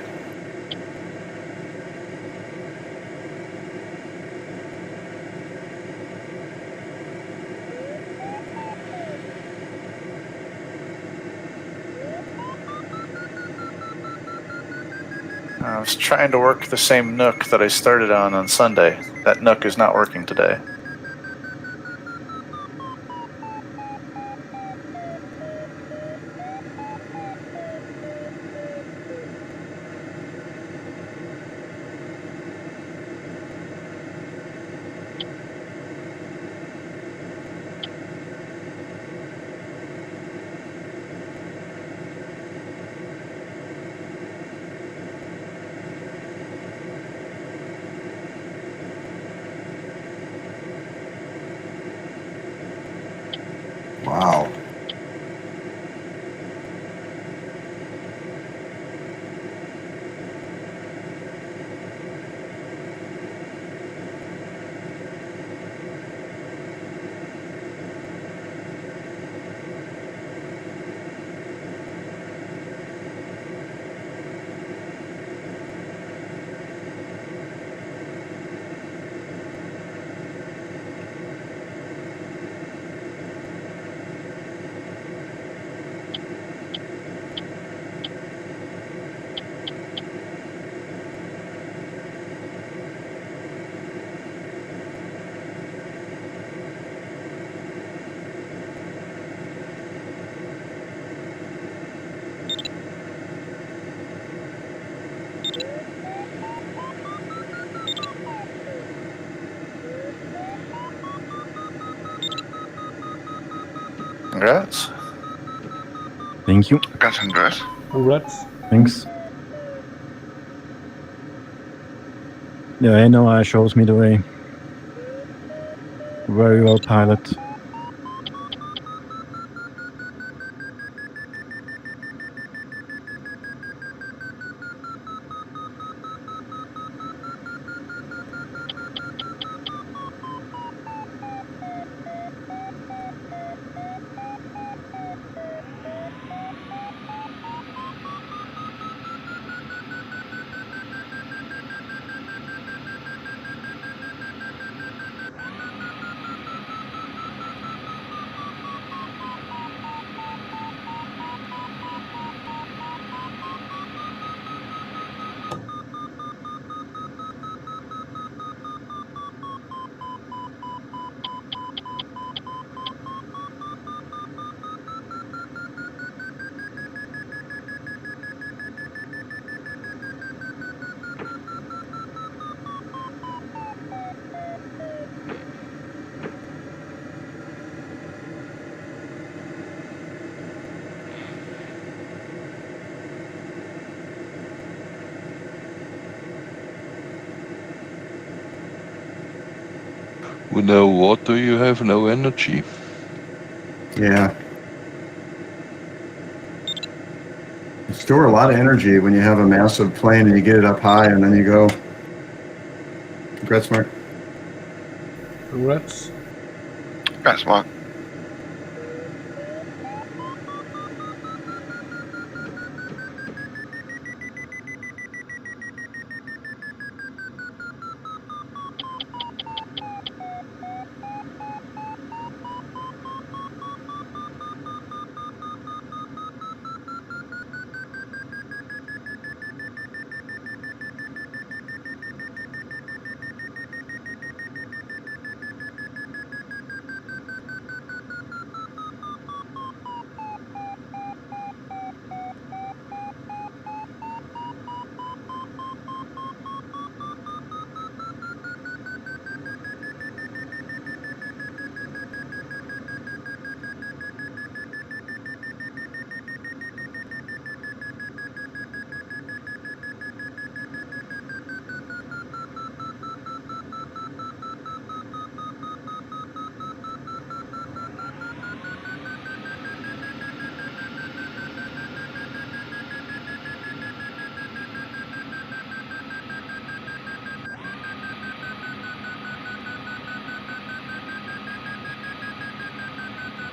Speaker 8: I was trying to work the same Nook that I started on Sunday. That Nook is not working today.
Speaker 7: Wow.
Speaker 8: Congrats.
Speaker 4: Thank you.
Speaker 3: Congrats.
Speaker 2: Congrats.
Speaker 4: Thanks. Yeah, NOI shows me the way. Very well, pilot.
Speaker 9: Without water, you have no energy.
Speaker 7: Yeah. You store a lot of energy when you have a massive plane and you get it up high and then you go. Congrats, Mark.
Speaker 2: Congrats.
Speaker 3: That's Mark.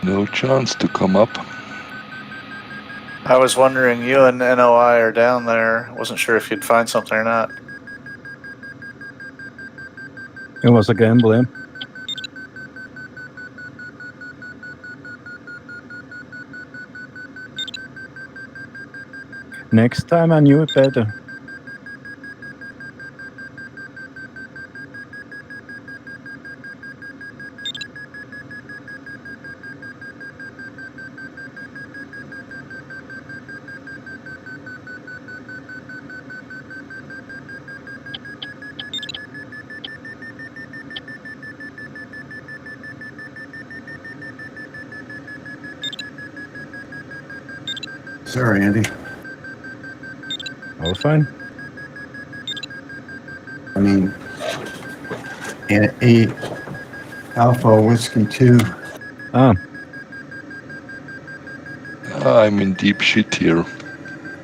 Speaker 9: No chance to come up.
Speaker 8: I was wondering, you and NOI are down there. Wasn't sure if you'd find something or not.
Speaker 4: It was a gamble, eh? Next time I knew it better.
Speaker 7: Sorry, Andy.
Speaker 4: All fine.
Speaker 7: I mean, and 8 Alpha Whiskey 2.
Speaker 4: Ah,
Speaker 9: I'm in deep shit here.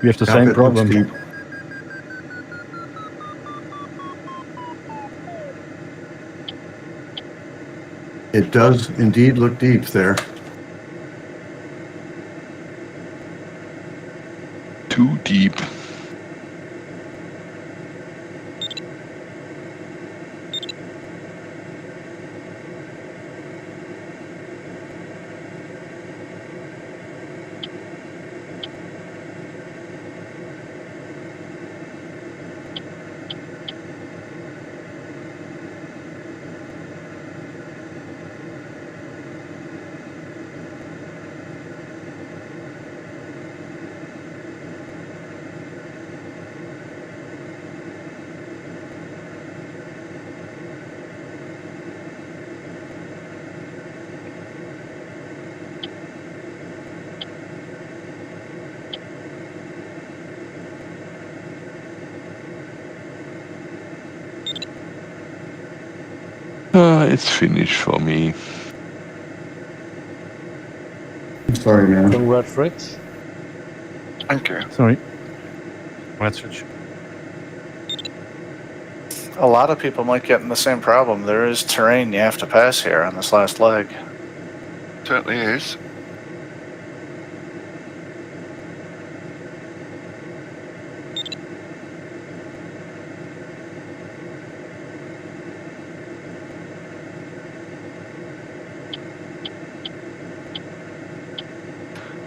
Speaker 4: we have the
Speaker 7: Yep,
Speaker 4: same
Speaker 7: it looks
Speaker 4: problem.
Speaker 7: deep. It does indeed look deep there.
Speaker 9: Too deep. It's finished for me.
Speaker 7: Sorry, man.
Speaker 2: Congrats, Rich.
Speaker 3: Thank you.
Speaker 4: Sorry. Right switch.
Speaker 8: A lot of people might get in the same problem. There is terrain you have to pass here on this last leg.
Speaker 3: Certainly is.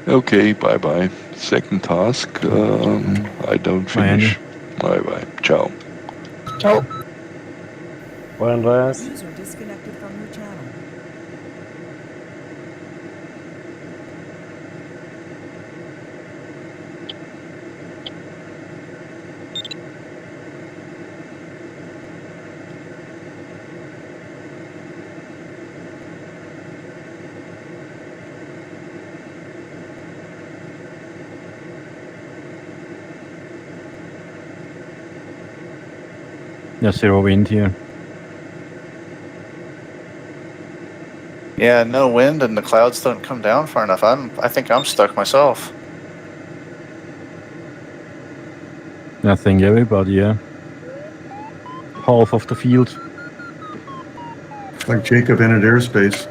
Speaker 9: Okay, bye bye. Second task. I don't
Speaker 4: Bye, Andy.
Speaker 9: finish. Bye bye. Ciao.
Speaker 2: Bye, Andreas.
Speaker 1: User disconnected from your channel.
Speaker 4: Yeah, zero wind here.
Speaker 8: Yeah, no wind and the clouds don't come down far enough. I think I'm stuck myself.
Speaker 4: I think everybody, yeah. Half of the field.
Speaker 7: Like Jacob in at airspace.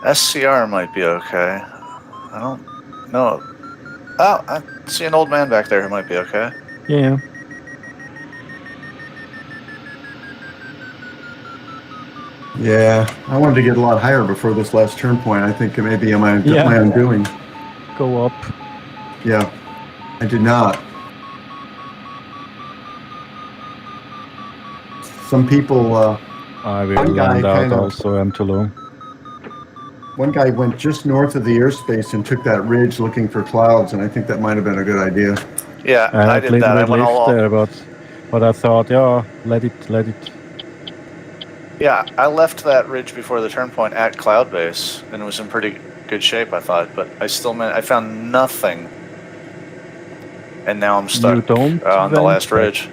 Speaker 8: SCR might be okay. I don't know. Oh, I see an old man back there who might be okay.
Speaker 4: Yeah.
Speaker 7: Yeah, I wanted to get a lot higher before this last turn point. I think maybe my undoing.
Speaker 4: Go up.
Speaker 7: Yeah, I did not. Some people,
Speaker 4: I will
Speaker 7: One guy
Speaker 4: land out
Speaker 7: kind of-
Speaker 4: also, I'm too low.
Speaker 7: one guy went just north of the airspace and took that ridge looking for clouds, and I think that might have been a good idea.
Speaker 8: Yeah,
Speaker 4: I
Speaker 8: I
Speaker 4: had
Speaker 8: did
Speaker 4: little
Speaker 8: that. I
Speaker 4: bit
Speaker 8: went
Speaker 4: lift
Speaker 8: all.
Speaker 4: there, but I thought, yeah, let it.
Speaker 8: Yeah, I left that ridge before the turn point at cloud base, and it was in pretty good shape, I thought. But I found nothing, and now I'm stuck
Speaker 4: don't
Speaker 8: on the
Speaker 4: went
Speaker 8: last
Speaker 4: back.
Speaker 8: ridge.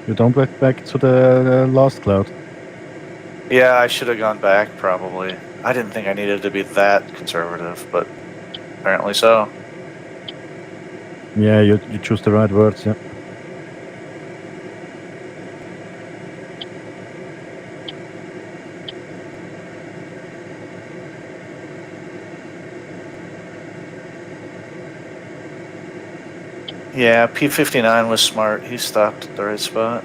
Speaker 4: You don't get back to the last cloud.
Speaker 8: Yeah, I should have gone back probably. I didn't think I needed to be that conservative, but apparently so.
Speaker 4: Yeah, you choose the right words, yeah.
Speaker 8: Yeah, P59 was smart. He stopped at the right spot.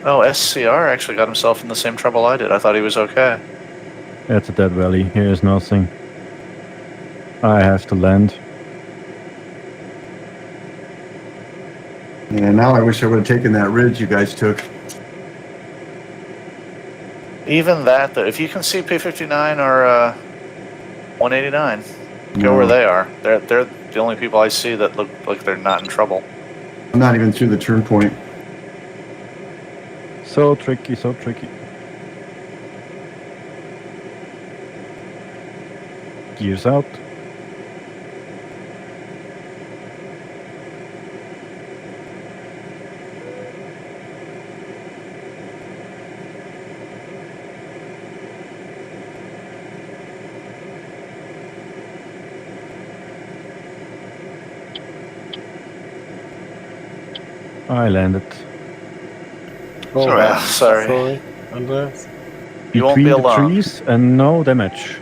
Speaker 8: Oh, SCR actually got himself in the same trouble I did. I thought he was okay.
Speaker 4: It's a dead valley. Here is nothing. I have to land.
Speaker 7: Yeah, now I wish I would have taken that ridge you guys took.
Speaker 8: Even that, though, if you can see P59 or 189, go
Speaker 7: No.
Speaker 8: where they are. They're the only people I see that look like they're not in trouble.
Speaker 7: I'm not even through the turn point.
Speaker 4: So tricky, so tricky. Gears out. I landed.
Speaker 2: Oh,
Speaker 8: Sorry.
Speaker 2: wow.
Speaker 8: Sorry.
Speaker 2: Sorry, Andreas.
Speaker 8: You won't be
Speaker 4: Between the
Speaker 8: alone.
Speaker 4: trees and no damage.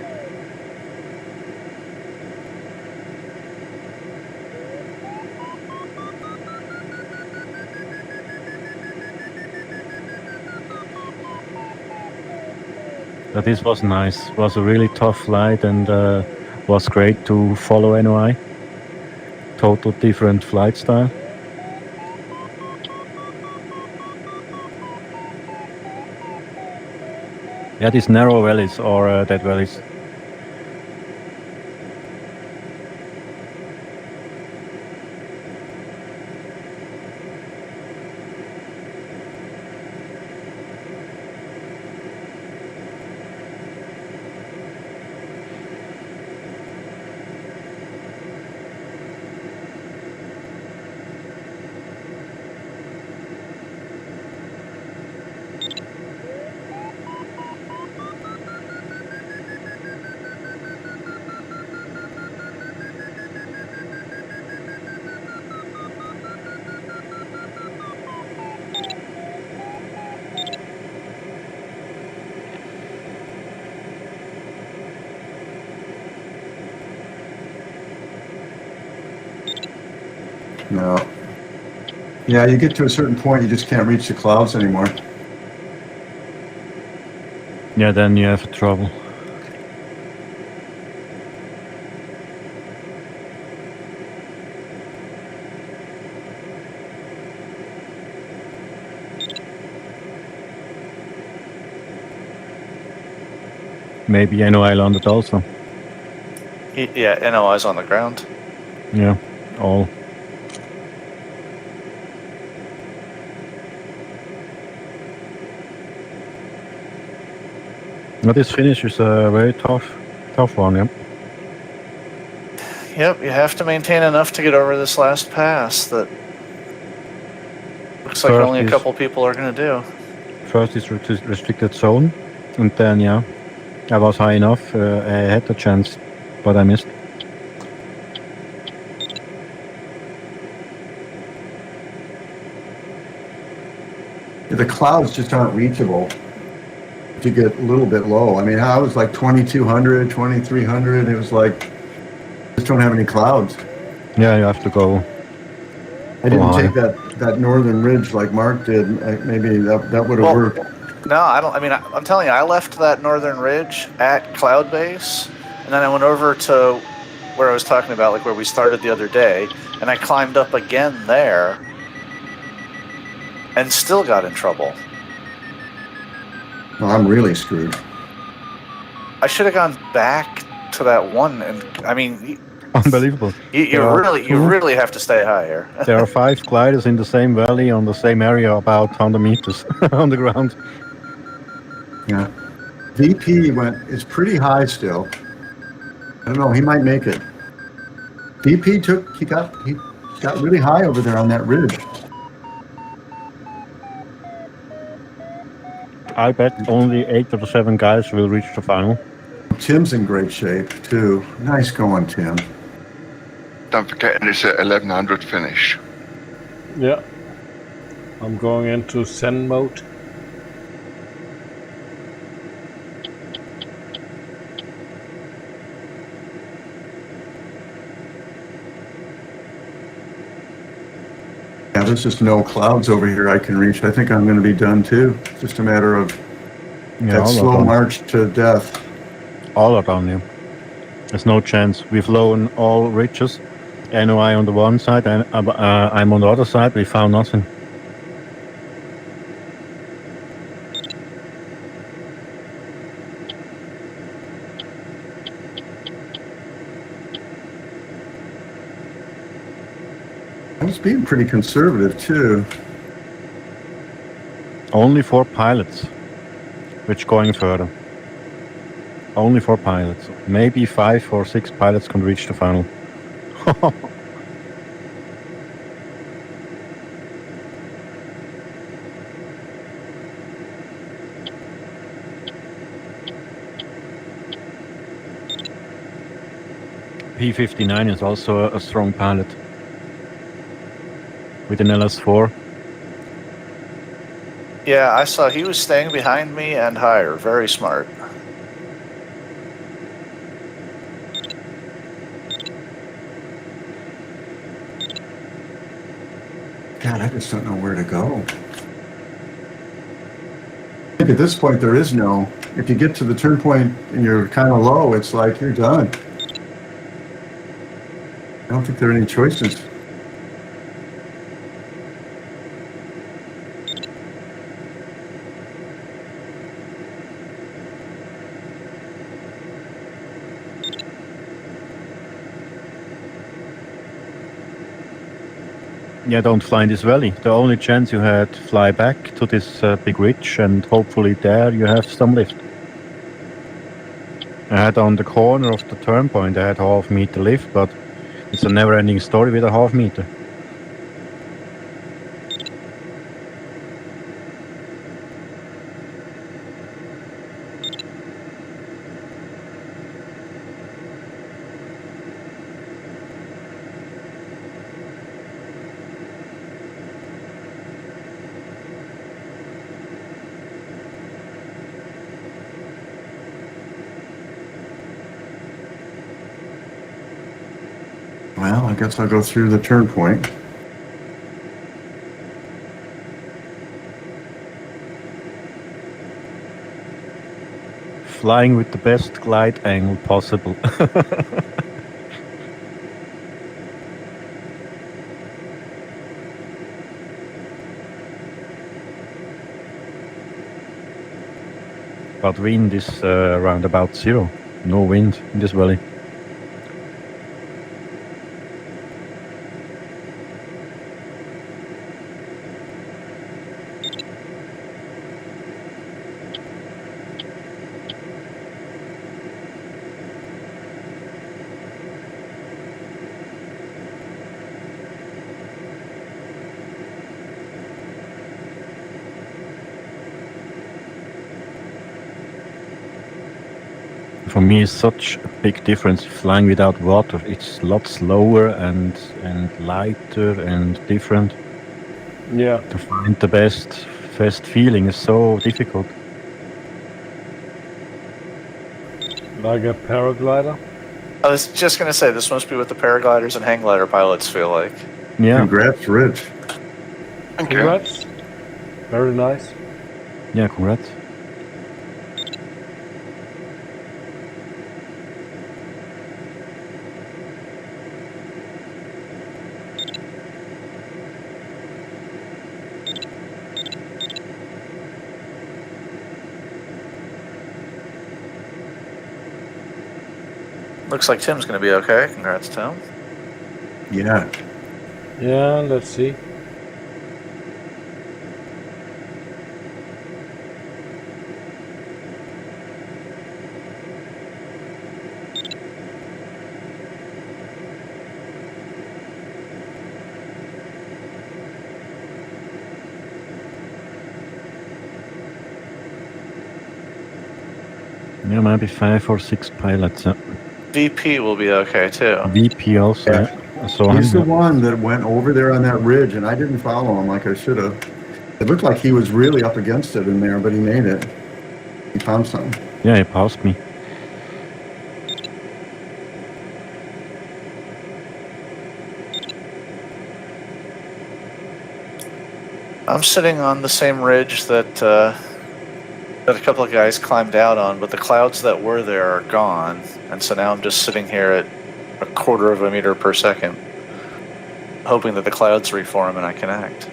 Speaker 4: But this was nice. It was a really tough flight and was great to follow NOI. Total different flight style. Yeah, these narrow valleys or dead valleys.
Speaker 7: No. Yeah, you get to a certain point, you just can't reach the clouds anymore.
Speaker 4: Yeah, then you have trouble. Maybe NOI landed also.
Speaker 8: Yeah, NOI's on the ground.
Speaker 4: Yeah, all. Now this finish is a very tough one, yeah.
Speaker 8: Yep, you have to maintain enough to get over this last pass that looks like
Speaker 4: First
Speaker 8: only a
Speaker 4: is-
Speaker 8: couple people are going to do.
Speaker 4: First is restricted zone, and then yeah, I was high enough. I had a chance, but I missed.
Speaker 7: The clouds just aren't reachable if you get a little bit low. I mean, I was like 2,200, 2,300. It was like, just don't have any clouds.
Speaker 4: Yeah, you have to go.
Speaker 7: I didn't
Speaker 4: high.
Speaker 7: take that northern ridge like Mark did. Maybe that would have
Speaker 8: Well,
Speaker 7: worked.
Speaker 8: No, I don't. I mean, I'm telling you, I left that northern ridge at cloud base, and then I went over to where I was talking about, like where we started the other day, and I climbed up again there, and still got in trouble.
Speaker 7: Well, I'm really screwed.
Speaker 8: I should have gone back to that one, and I mean,
Speaker 4: Unbelievable.
Speaker 8: you
Speaker 4: Yeah,
Speaker 8: really
Speaker 4: true.
Speaker 8: have to stay higher.
Speaker 4: There are 5 gliders in the same valley on the same area, about 100 meters on the ground.
Speaker 7: Yeah. VP is pretty high still. I don't know, he might make it. VP got really high over there on that ridge.
Speaker 4: I bet only 8 of the 7 guys will reach the final.
Speaker 7: Tim's in great shape too. Nice going, Tim.
Speaker 3: Don't forget, it's at 1100 finish.
Speaker 2: Yeah. I'm going into Zen mode.
Speaker 7: Yeah, there's just no clouds over here I can reach. I think I'm going to be done too. Just a matter of
Speaker 4: Yeah,
Speaker 7: that
Speaker 4: all
Speaker 7: slow
Speaker 4: are done.
Speaker 7: march to death.
Speaker 4: All are down here. There's no chance. We've flown all ridges NOI on the one side, and I'm on the other side. We found nothing.
Speaker 7: I was being pretty conservative too.
Speaker 4: Only 4 pilots, which going further. Only 4 pilots. Maybe 5 or 6 pilots can reach the final. P59 is also a strong pilot with an LS4.
Speaker 8: Yeah, I saw he was staying behind me and higher. Very smart.
Speaker 7: God, I just don't know where to go. I think at this point there is no. If you get to the turn point and you're kind of low, it's like you're done. I don't think there are any choices.
Speaker 4: Yeah, don't fly in this valley. The only chance you had, fly back to this big ridge, and hopefully there you have some lift. I had on the corner of the turn point, I had half-meter lift, but it's a never-ending story with a half-meter.
Speaker 7: Well, I guess I'll go through the turn point.
Speaker 4: Flying with the best glide angle possible. But wind is around about 0. No wind in this valley. For me, it's such a big difference flying without water. It's a lot slower and lighter and different.
Speaker 2: Yeah.
Speaker 4: To find the best feeling is so difficult.
Speaker 2: Like a paraglider?
Speaker 8: I was just going to say, this must be what the paragliders and hang glider pilots feel like.
Speaker 4: Yeah.
Speaker 7: Congrats, Rich.
Speaker 3: Thank you.
Speaker 2: Congrats. Very nice.
Speaker 4: Yeah, congrats.
Speaker 8: Looks like Tim's going to be okay. Congrats, Tim.
Speaker 7: Yeah.
Speaker 2: Yeah, let's see.
Speaker 4: Yeah, maybe 5 or 6 pilots.
Speaker 8: VP will be okay too.
Speaker 4: VP also.
Speaker 7: Yeah.
Speaker 4: I saw
Speaker 7: He's
Speaker 4: him.
Speaker 7: the one that went over there on that ridge, and I didn't follow him like I should have. It looked like he was really up against it in there, but he made it. He found something.
Speaker 4: Yeah, he passed me.
Speaker 8: I'm sitting on the same ridge that a couple of guys climbed out on, but the clouds that were there are gone, and so now I'm just sitting here at 1/4 of a meter per second. hoping that the clouds reform and I connect.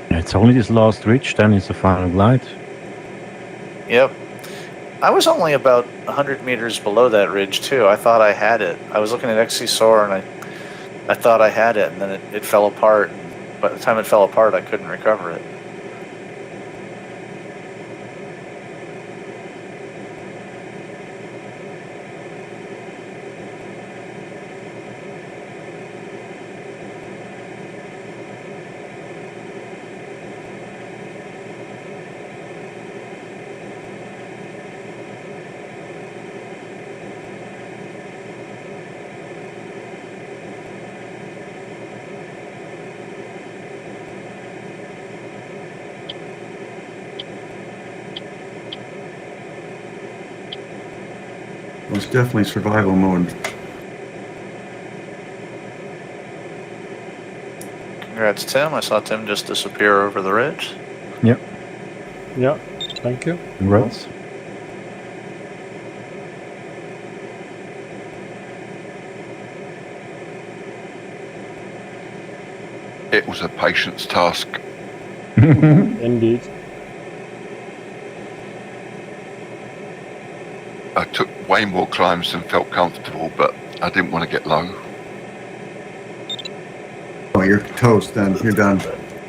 Speaker 4: It's only this last ridge, then it's the final glide.
Speaker 8: Yep. I was only about 100 meters below that ridge, too. I thought I had it. I was looking at XC Soar, and I thought I had it, and then it fell apart. And by the time it fell apart, I couldn't recover it.
Speaker 7: It was definitely survival mode.
Speaker 8: Congrats, Tim. I saw Tim just disappear over the ridge.
Speaker 4: Yep.
Speaker 2: Yeah, thank you.
Speaker 4: Congrats.
Speaker 3: It was a patience task.
Speaker 2: Indeed.
Speaker 3: I took way more climbs than felt comfortable, but I didn't want to get low.
Speaker 7: Oh, you're toast then. You're done.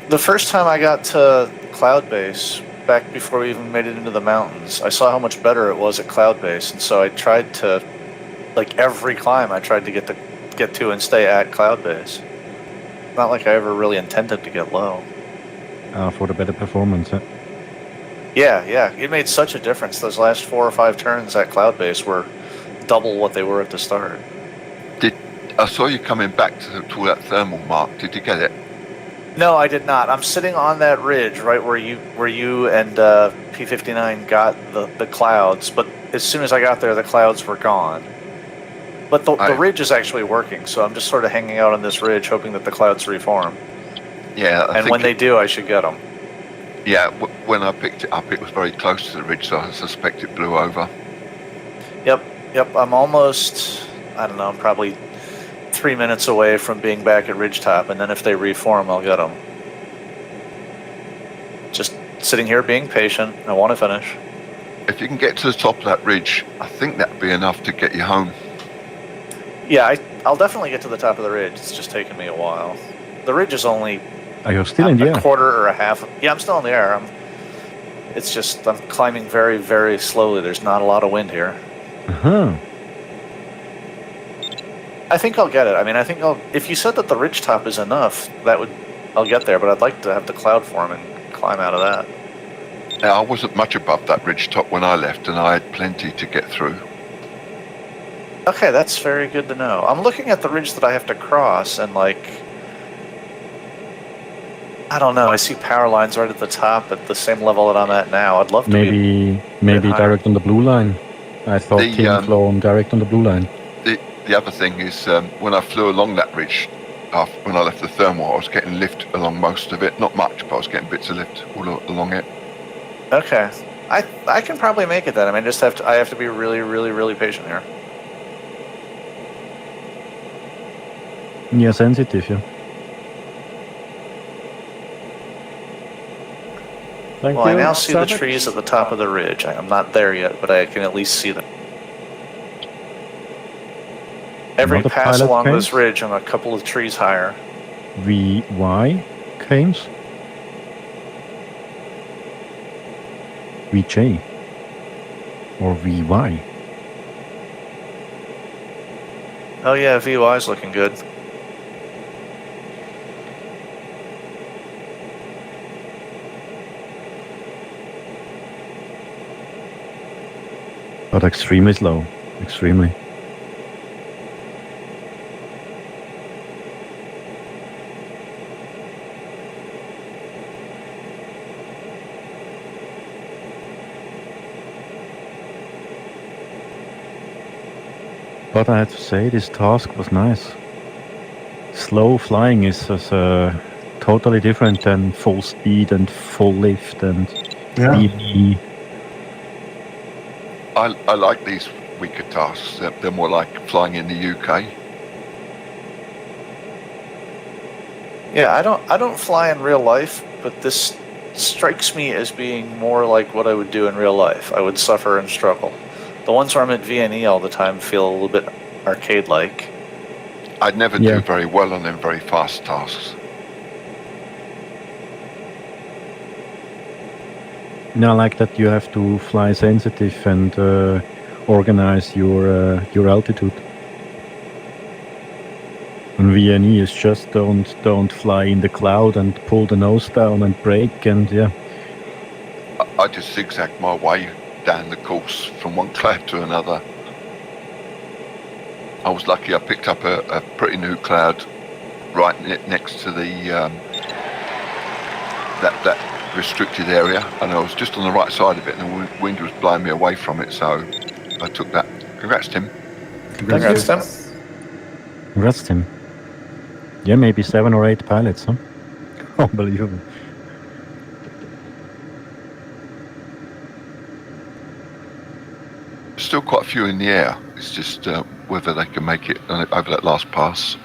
Speaker 8: The first time I got to Cloud Base, back before we even made it into the mountains, I saw how much better it was at Cloud Base, and so I tried to, like every climb, I tried to get to and stay at Cloud Base. Not like I ever really intended to get low.
Speaker 4: For the better performance.
Speaker 8: Yeah, it made such a difference. Those last 4 or 5 turns at Cloud Base were double what they were at the start.
Speaker 3: I saw you coming back to that thermal mark. Did you get it?
Speaker 8: No, I did not. I'm sitting on that ridge right where you and P59 got the clouds, but as soon as I got there, the clouds were gone. But the ridge is actually working, so I'm just sort of hanging out on this ridge, hoping that the clouds reform.
Speaker 3: Yeah.
Speaker 8: And when they do, I should get them.
Speaker 3: Yeah, when I picked it up, it was very close to the ridge, so I suspect it blew over.
Speaker 8: Yep. I'm almost, I don't know, I'm probably 3 minutes away from being back at Ridgetop, and then if they reform, I'll get them. Just sitting here being patient. I want to finish.
Speaker 3: If you can get to the top of that ridge, I think that'd be enough to get you home.
Speaker 8: Yeah, I'll definitely get to the top of the ridge. It's just taken me a while. The ridge is only
Speaker 4: Are you still in the air?
Speaker 8: a quarter or a half. Yeah, I'm still in the air. It's just I'm climbing very, very slowly. There's not a lot of wind here.
Speaker 4: Uh-huh.
Speaker 8: I think I'll get it. I mean, if you said that the ridge top is enough, I'll get there, but I'd like to have the cloud form and climb out of that.
Speaker 3: Yeah, I wasn't much above that ridge top when I left, and I had plenty to get through.
Speaker 8: Okay, that's very good to know. I'm looking at the ridge that I have to cross, and I don't know. I see power lines right at the top at the same level that I'm at now. I'd love to
Speaker 4: maybe direct on the blue line. I thought Tim flown direct on the blue line.
Speaker 3: The other thing is, when I flew along that ridge, when I left the thermal, I was getting lift along most of it. Not much, but I was getting bits of lift all along it.
Speaker 8: Okay, I can probably make it then. I mean, I have to be really, really, really patient here.
Speaker 4: Yeah, sensitive, yeah.
Speaker 2: Thank
Speaker 8: Well,
Speaker 2: you.
Speaker 8: I now see the
Speaker 2: Savage.
Speaker 8: trees at the top of the ridge. I'm not there yet, but I can at least see them. Every
Speaker 4: Another
Speaker 8: pass
Speaker 4: pilot
Speaker 8: along
Speaker 4: came?
Speaker 8: this ridge, I'm a couple of trees higher.
Speaker 4: VY comes. VJ. Or VY.
Speaker 8: Oh yeah, VY's looking good.
Speaker 4: But extremely slow. Extremely. But I have to say, this task was nice. Slow flying is totally different than full speed and full lift and
Speaker 7: Yeah.
Speaker 4: EV.
Speaker 3: I like these weaker tasks. They're more like flying in the UK.
Speaker 8: Yeah, I don't fly in real life, but this strikes me as being more like what I would do in real life. I would suffer and struggle. The ones where I'm at VNE all the time feel a little bit arcade-like.
Speaker 3: I'd never do very well on them very fast tasks.
Speaker 4: No, I like that you have to fly sensitive and organize your altitude. And VNE is just don't fly in the cloud and pull the nose down and brake and yeah.
Speaker 3: I just zigzagged my way down the course from one cloud to another. I was lucky I picked up a pretty new cloud right next to the that restricted area, and I was just on the right side of it, and the wind was blowing me away from it, so I took that. Congrats, Tim.
Speaker 8: Congrats, Tim.
Speaker 4: Congrats, Tim. Yeah, maybe 7 or 8 pilots, huh? Unbelievable.
Speaker 3: Still quite a few in the air. It's just whether they can make it over that last pass.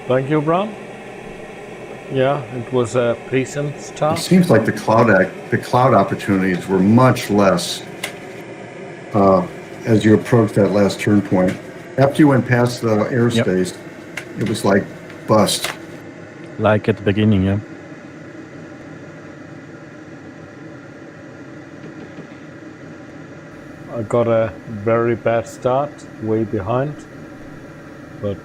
Speaker 2: Thank you, Bram. Yeah, it was a pleasant
Speaker 7: It
Speaker 2: task.
Speaker 7: seems like the cloud opportunities were much less as you approach that last turn point. After you went past the airspace, it was like bust.
Speaker 4: Like at the beginning, yeah.
Speaker 2: I got a very bad start, way behind, but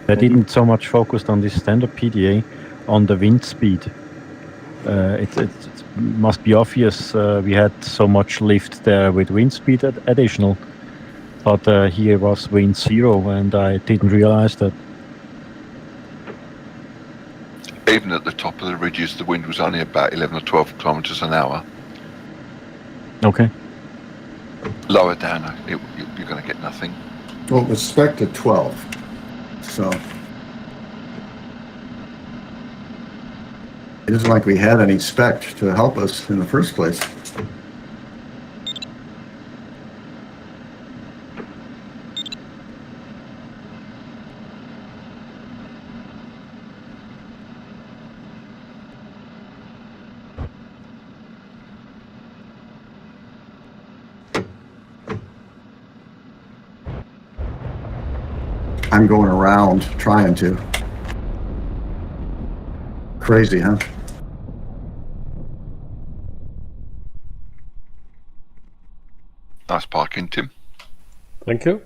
Speaker 4: I didn't so much focused on this standard PDA, on the wind speed. It must be obvious we had so much lift there with wind speed additional, but here was wind 0 and I didn't realize that.
Speaker 3: Even at the top of the ridges, the wind was only about 11 or 12 kilometers an hour.
Speaker 4: Okay.
Speaker 3: Lower down, you're going to get nothing.
Speaker 7: Well, it was spec to 12, so it isn't like we had any spec to help us in the first place. I'm going around trying to. Crazy, huh?
Speaker 3: Nice parking, Tim.
Speaker 2: thank you.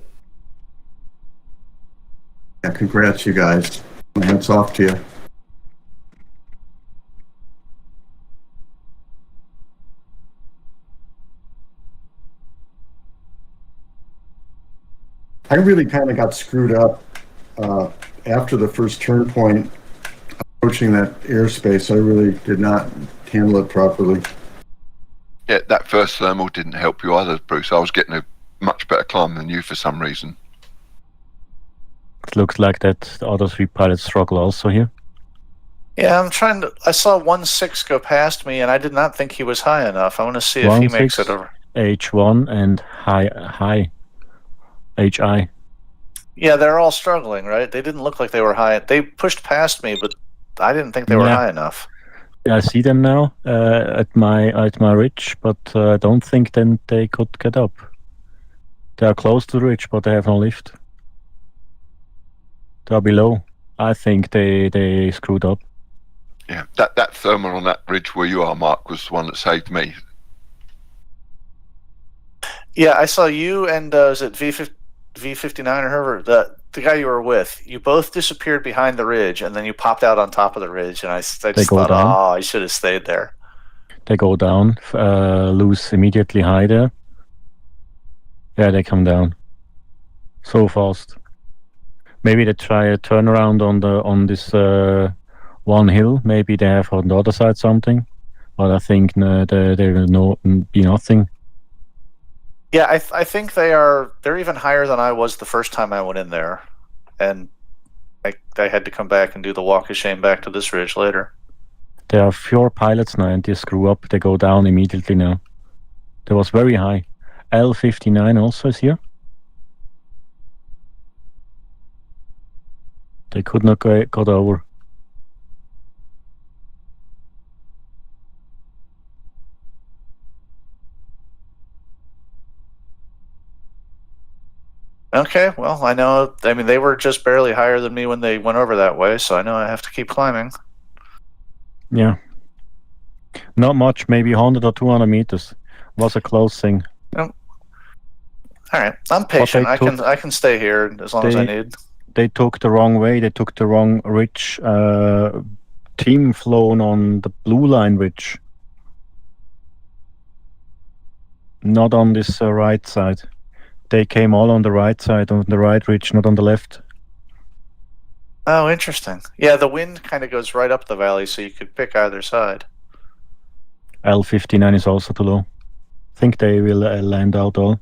Speaker 7: Yeah, congrats, you guys. Hats off to you. I really kind of got screwed up after the first turn point, approaching that airspace. I really did not handle it properly.
Speaker 3: Yeah, that first thermal didn't help you either, Bruce. I was getting a much better climb than you for some reason.
Speaker 4: It looks like that the other 3 pilots struggle also here.
Speaker 8: Yeah, I saw 1.6 go past me, and I did not think he was high enough. I want to see if he makes it over.
Speaker 4: H1 and high. HI.
Speaker 8: Yeah, they're all struggling, right? They didn't look like they were high. They pushed past me, but I didn't think they were
Speaker 4: Yeah.
Speaker 8: high enough.
Speaker 4: I see them now at my ridge, but I don't think then they could get up. They are close to the ridge, but they have no lift. They are below. I think they screwed up.
Speaker 3: Yeah, that thermal on that ridge where you are, Mark, was the one that saved me.
Speaker 8: Yeah, I saw you and was it V59 or whoever, the guy you were with. You both disappeared behind the ridge, and then you popped out on top of the ridge, and I just
Speaker 4: go
Speaker 8: thought,
Speaker 4: down.
Speaker 8: oh, I should have stayed there.
Speaker 4: They go down, lose immediately high there. Yeah, they come down so fast. Maybe they try a turnaround on this one hill. Maybe they have on the other side something, but I think there will be nothing.
Speaker 8: Yeah, I think they're even higher than I was the first time I went in there, and I had to come back and do the walk of shame back to this ridge later.
Speaker 4: There are 4 pilots now, and they screw up. They go down immediately now. They was very high. L59 also is here. They could not got over.
Speaker 8: Okay, well, I know. I mean, they were just barely higher than me when they went over that way, so I know I have to keep climbing.
Speaker 4: Yeah. Not much, maybe 100 or 200 meters. Was a close thing.
Speaker 8: All right, I'm patient.
Speaker 4: they took-
Speaker 8: I can stay here as long as I need.
Speaker 4: They took the wrong way. They took the wrong ridge. Team flown on the blue line ridge. Not on this right side. They came all on the right side, on the right ridge, not on the left.
Speaker 8: Oh, interesting. Yeah, the wind kind of goes right up the valley, so you could pick either side.
Speaker 4: L59 is also too low. I think they will land out all.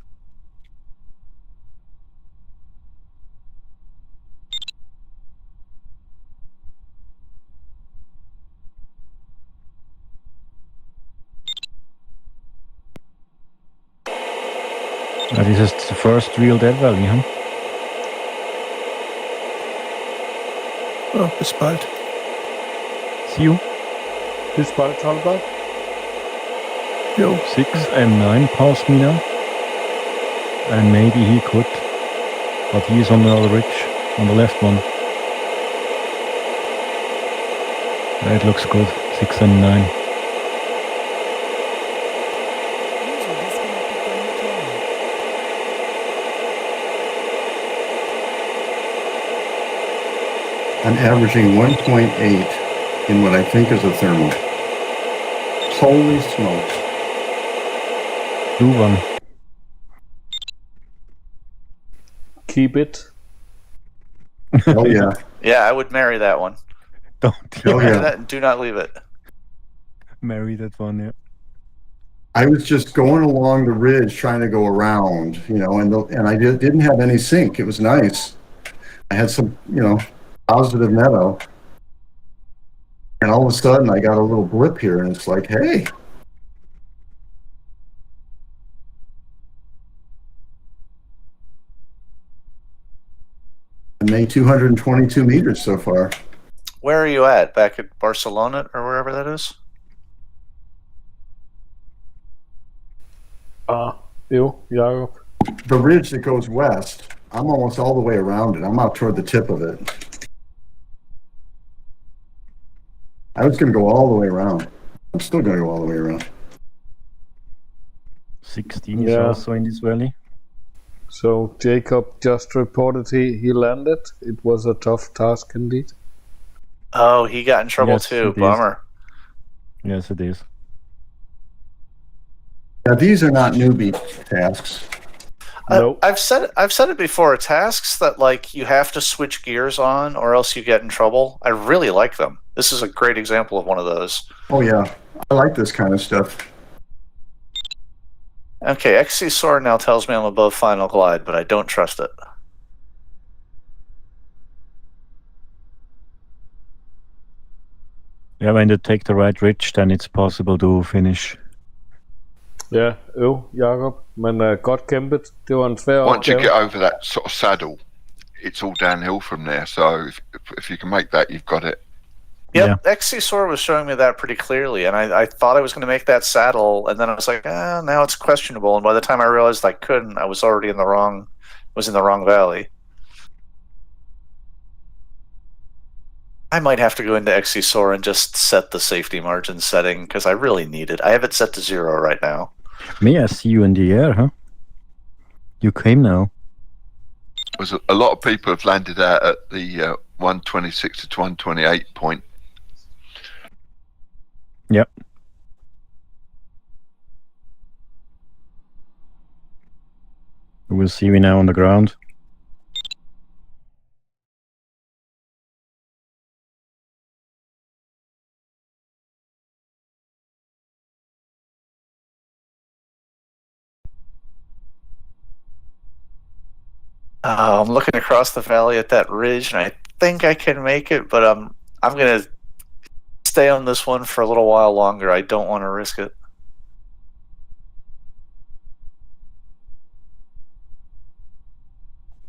Speaker 4: This is the first real dead valley, huh?
Speaker 10: Oh, bis bald.
Speaker 4: See you.
Speaker 2: Bis bald, J.Albert.
Speaker 10: Jo.
Speaker 4: 6 and 9 past me now. And maybe he could. But he is on the other ridge, on the left one. It looks good. 6 and 9.
Speaker 1: User disconnected from your channel.
Speaker 7: I'm averaging 1.8 in what I think is a thermal. Holy smokes.
Speaker 4: Blue one.
Speaker 2: Keep it.
Speaker 7: Oh yeah.
Speaker 8: Yeah, I would marry that one.
Speaker 4: Don't
Speaker 7: Oh
Speaker 8: Marry
Speaker 7: yeah.
Speaker 8: that and do not leave it.
Speaker 4: marry that one, yeah.
Speaker 7: I was just going along the ridge trying to go around, and I didn't have any sink. It was nice. I had some, positive meadow. And all of a sudden I got a little blip here and it's like, hey. I made 222 meters so far.
Speaker 8: Where are you at? Back at Barcelona or wherever that is?
Speaker 2: Jo, Jakob.
Speaker 7: The ridge that goes west, I'm almost all the way around it. I'm out toward the tip of it. I was going to go all the way around. I'm still going to go all the way around.
Speaker 4: 16 is
Speaker 2: Yeah.
Speaker 4: also in this valley.
Speaker 2: So Jacob just reported he landed. It was a tough task indeed.
Speaker 8: Oh, he got in trouble
Speaker 4: Yes,
Speaker 8: too.
Speaker 4: it is.
Speaker 8: Bummer.
Speaker 4: Yes, it is.
Speaker 7: Now, these are not newbie tasks.
Speaker 2: Nope.
Speaker 8: I've said it before. Tasks that like you have to switch gears on, or else you get in trouble. I really like them. This is a great example of one of those.
Speaker 7: Oh, yeah. I like this kind of stuff.
Speaker 8: Okay, XC Soar now tells me I'm above final glide, but I don't trust it.
Speaker 4: Yeah, when they take the right ridge, then it's possible to finish.
Speaker 2: Ja, Jakob. Men godt kæmpet. Det var en svær
Speaker 3: Once you
Speaker 2: opgave.
Speaker 3: get over that sort of saddle, it's all downhill from there. So if you can make that, you've got it.
Speaker 8: Yep, XC Soar was showing me that pretty clearly, and I thought I was going to make that saddle, and then I was like, now it's questionable. And by the time I realized I couldn't, I was already in the wrong valley. I might have to go into XC Soar and just set the safety margin setting because I really need it. I have it set to 0 right now.
Speaker 4: Me, I see you in the air, huh? You came now.
Speaker 3: Was a lot of people have landed out at the 126 to 128 point.
Speaker 4: Yep. We'll see you now on the ground.
Speaker 8: I'm looking across the valley at that ridge, and I think I can make it, but I'm going to stay on this one for a little while longer. I don't want to risk it.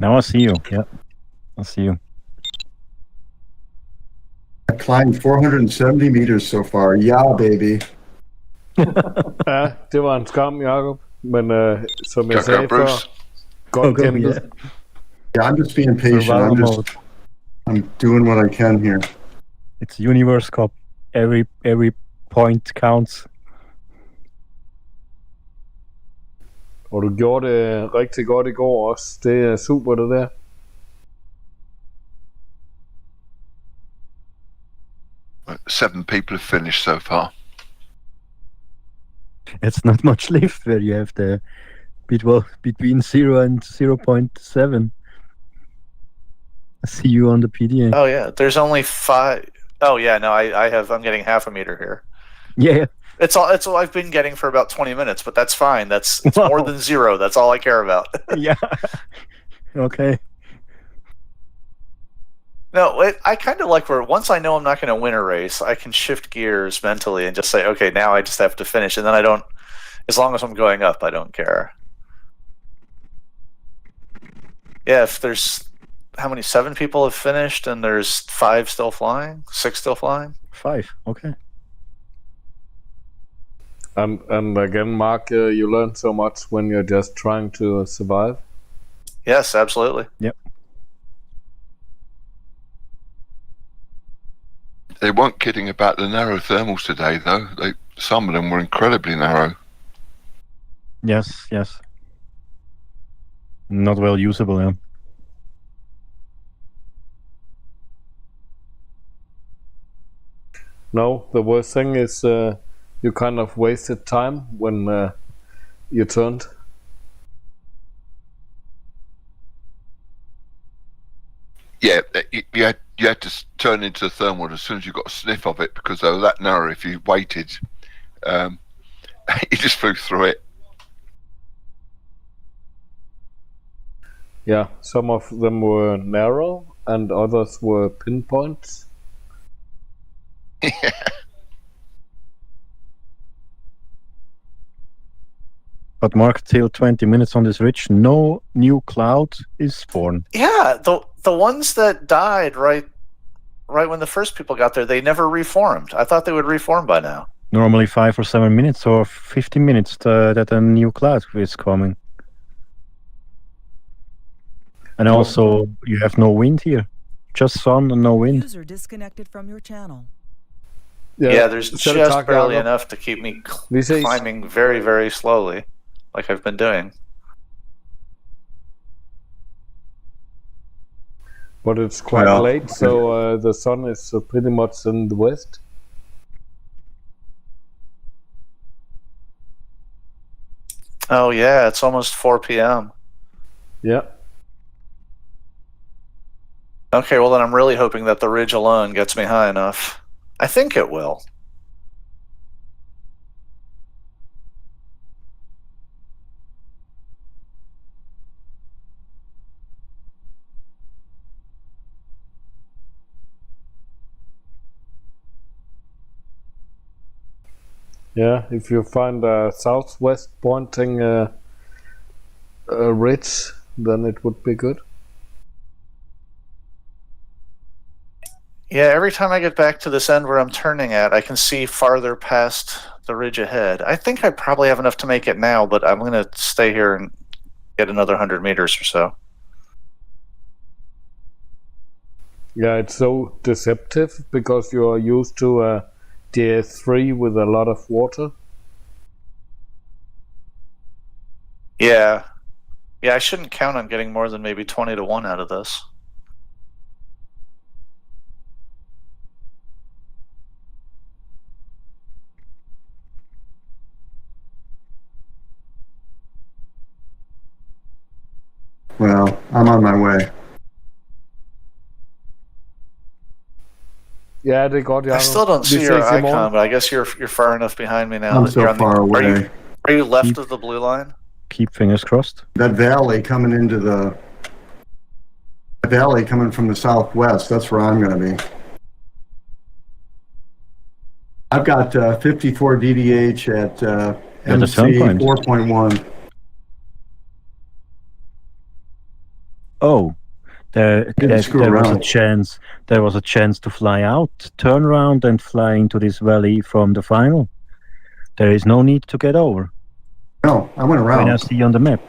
Speaker 4: Now I see you. Yeah, I see you.
Speaker 7: I climbed 470 meters so far. Yeah, baby.
Speaker 2: Ja, det var en skam, Jacob. Men som jeg
Speaker 3: Go,
Speaker 2: sagde før,
Speaker 3: Bruce.
Speaker 2: godt
Speaker 4: Go,
Speaker 2: kæmpet.
Speaker 4: yeah.
Speaker 7: Yeah, I'm just being patient.
Speaker 4: Survival mode.
Speaker 7: I'm doing what I can here.
Speaker 4: It's Universe Cup. Every point counts.
Speaker 2: Og du gjorde det rigtig godt i går også. Det er super, det der.
Speaker 3: Seven people have finished so far.
Speaker 4: It's not much left where you have the between 0 and 0.7. I see you on the PDA.
Speaker 8: Oh, yeah. There's only 5. Oh, yeah. No, I'm getting half a meter here.
Speaker 4: Yeah.
Speaker 8: It's all I've been getting for about 20 minutes, but that's fine. It's more than 0. That's all I care about.
Speaker 4: Yeah. Okay.
Speaker 8: No, I kind of like where once I know I'm not going to win a race, I can shift gears mentally and just say, okay, now I just have to finish. And then I don't, as long as I'm going up, I don't care. Yeah, if there's, how many, 7 people have finished and there's 5 still flying? 6 still flying?
Speaker 4: 5, okay.
Speaker 2: And again, Mark, you learn so much when you're just trying to survive.
Speaker 8: Yes, absolutely.
Speaker 4: Yep.
Speaker 3: They weren't kidding about the narrow thermals today, though. Some of them were incredibly narrow.
Speaker 4: Yes. Not well usable, yeah.
Speaker 2: No, the worst thing is you kind of wasted time when you turned.
Speaker 3: Yeah, you had to turn into the thermal as soon as you got a sniff of it because they were that narrow. If you waited, you just flew through it.
Speaker 2: Yeah, some of them were narrow and others were pinpoints.
Speaker 4: But Mark, till 20 minutes on this ridge, no new cloud is born.
Speaker 8: Yeah, the ones that died right when the first people got there, they never reformed. I thought they would reform by now.
Speaker 4: Normally 5 or 7 minutes or 15 minutes that a new cloud is coming. And also, you have no wind here. Just sun and no wind.
Speaker 1: User disconnected from your channel.
Speaker 8: Yeah, there's just barely enough to keep me climbing very, very slowly, like I've been doing.
Speaker 2: But it's quite late, so the sun is pretty much in the west.
Speaker 8: Oh yeah, it's almost 4 p.m.
Speaker 2: Yeah.
Speaker 8: Okay, well then I'm really hoping that the ridge alone gets me high enough. I think it will.
Speaker 2: Yeah, if you find a southwest pointing ridge, then it would be good.
Speaker 8: Yeah, every time I get back to this end where I'm turning at, I can see farther past the ridge ahead. I think I probably have enough to make it now, but I'm going to stay here and get another 100 meters or so.
Speaker 2: Yeah, it's so deceptive because you're used to DS3 with a lot of water.
Speaker 8: Yeah. Yeah, I shouldn't count on getting more than maybe 20 to 1 out of this.
Speaker 7: Well, I'm on my way.
Speaker 2: Yeah, det er godt, Jacob.
Speaker 8: I still don't see your icon, but I guess you're far enough behind me now.
Speaker 7: I'm so far away.
Speaker 8: Are you left of the blue line?
Speaker 4: Keep fingers crossed.
Speaker 7: That valley coming into the valley coming from the southwest, that's where I'm going to be. I've got 54 DDH at MC 4.1.
Speaker 4: Oh, there was a chance to fly out, turn around, and fly into this valley from the final. There is no need to get over.
Speaker 7: No, I went around.
Speaker 4: When I see on the map.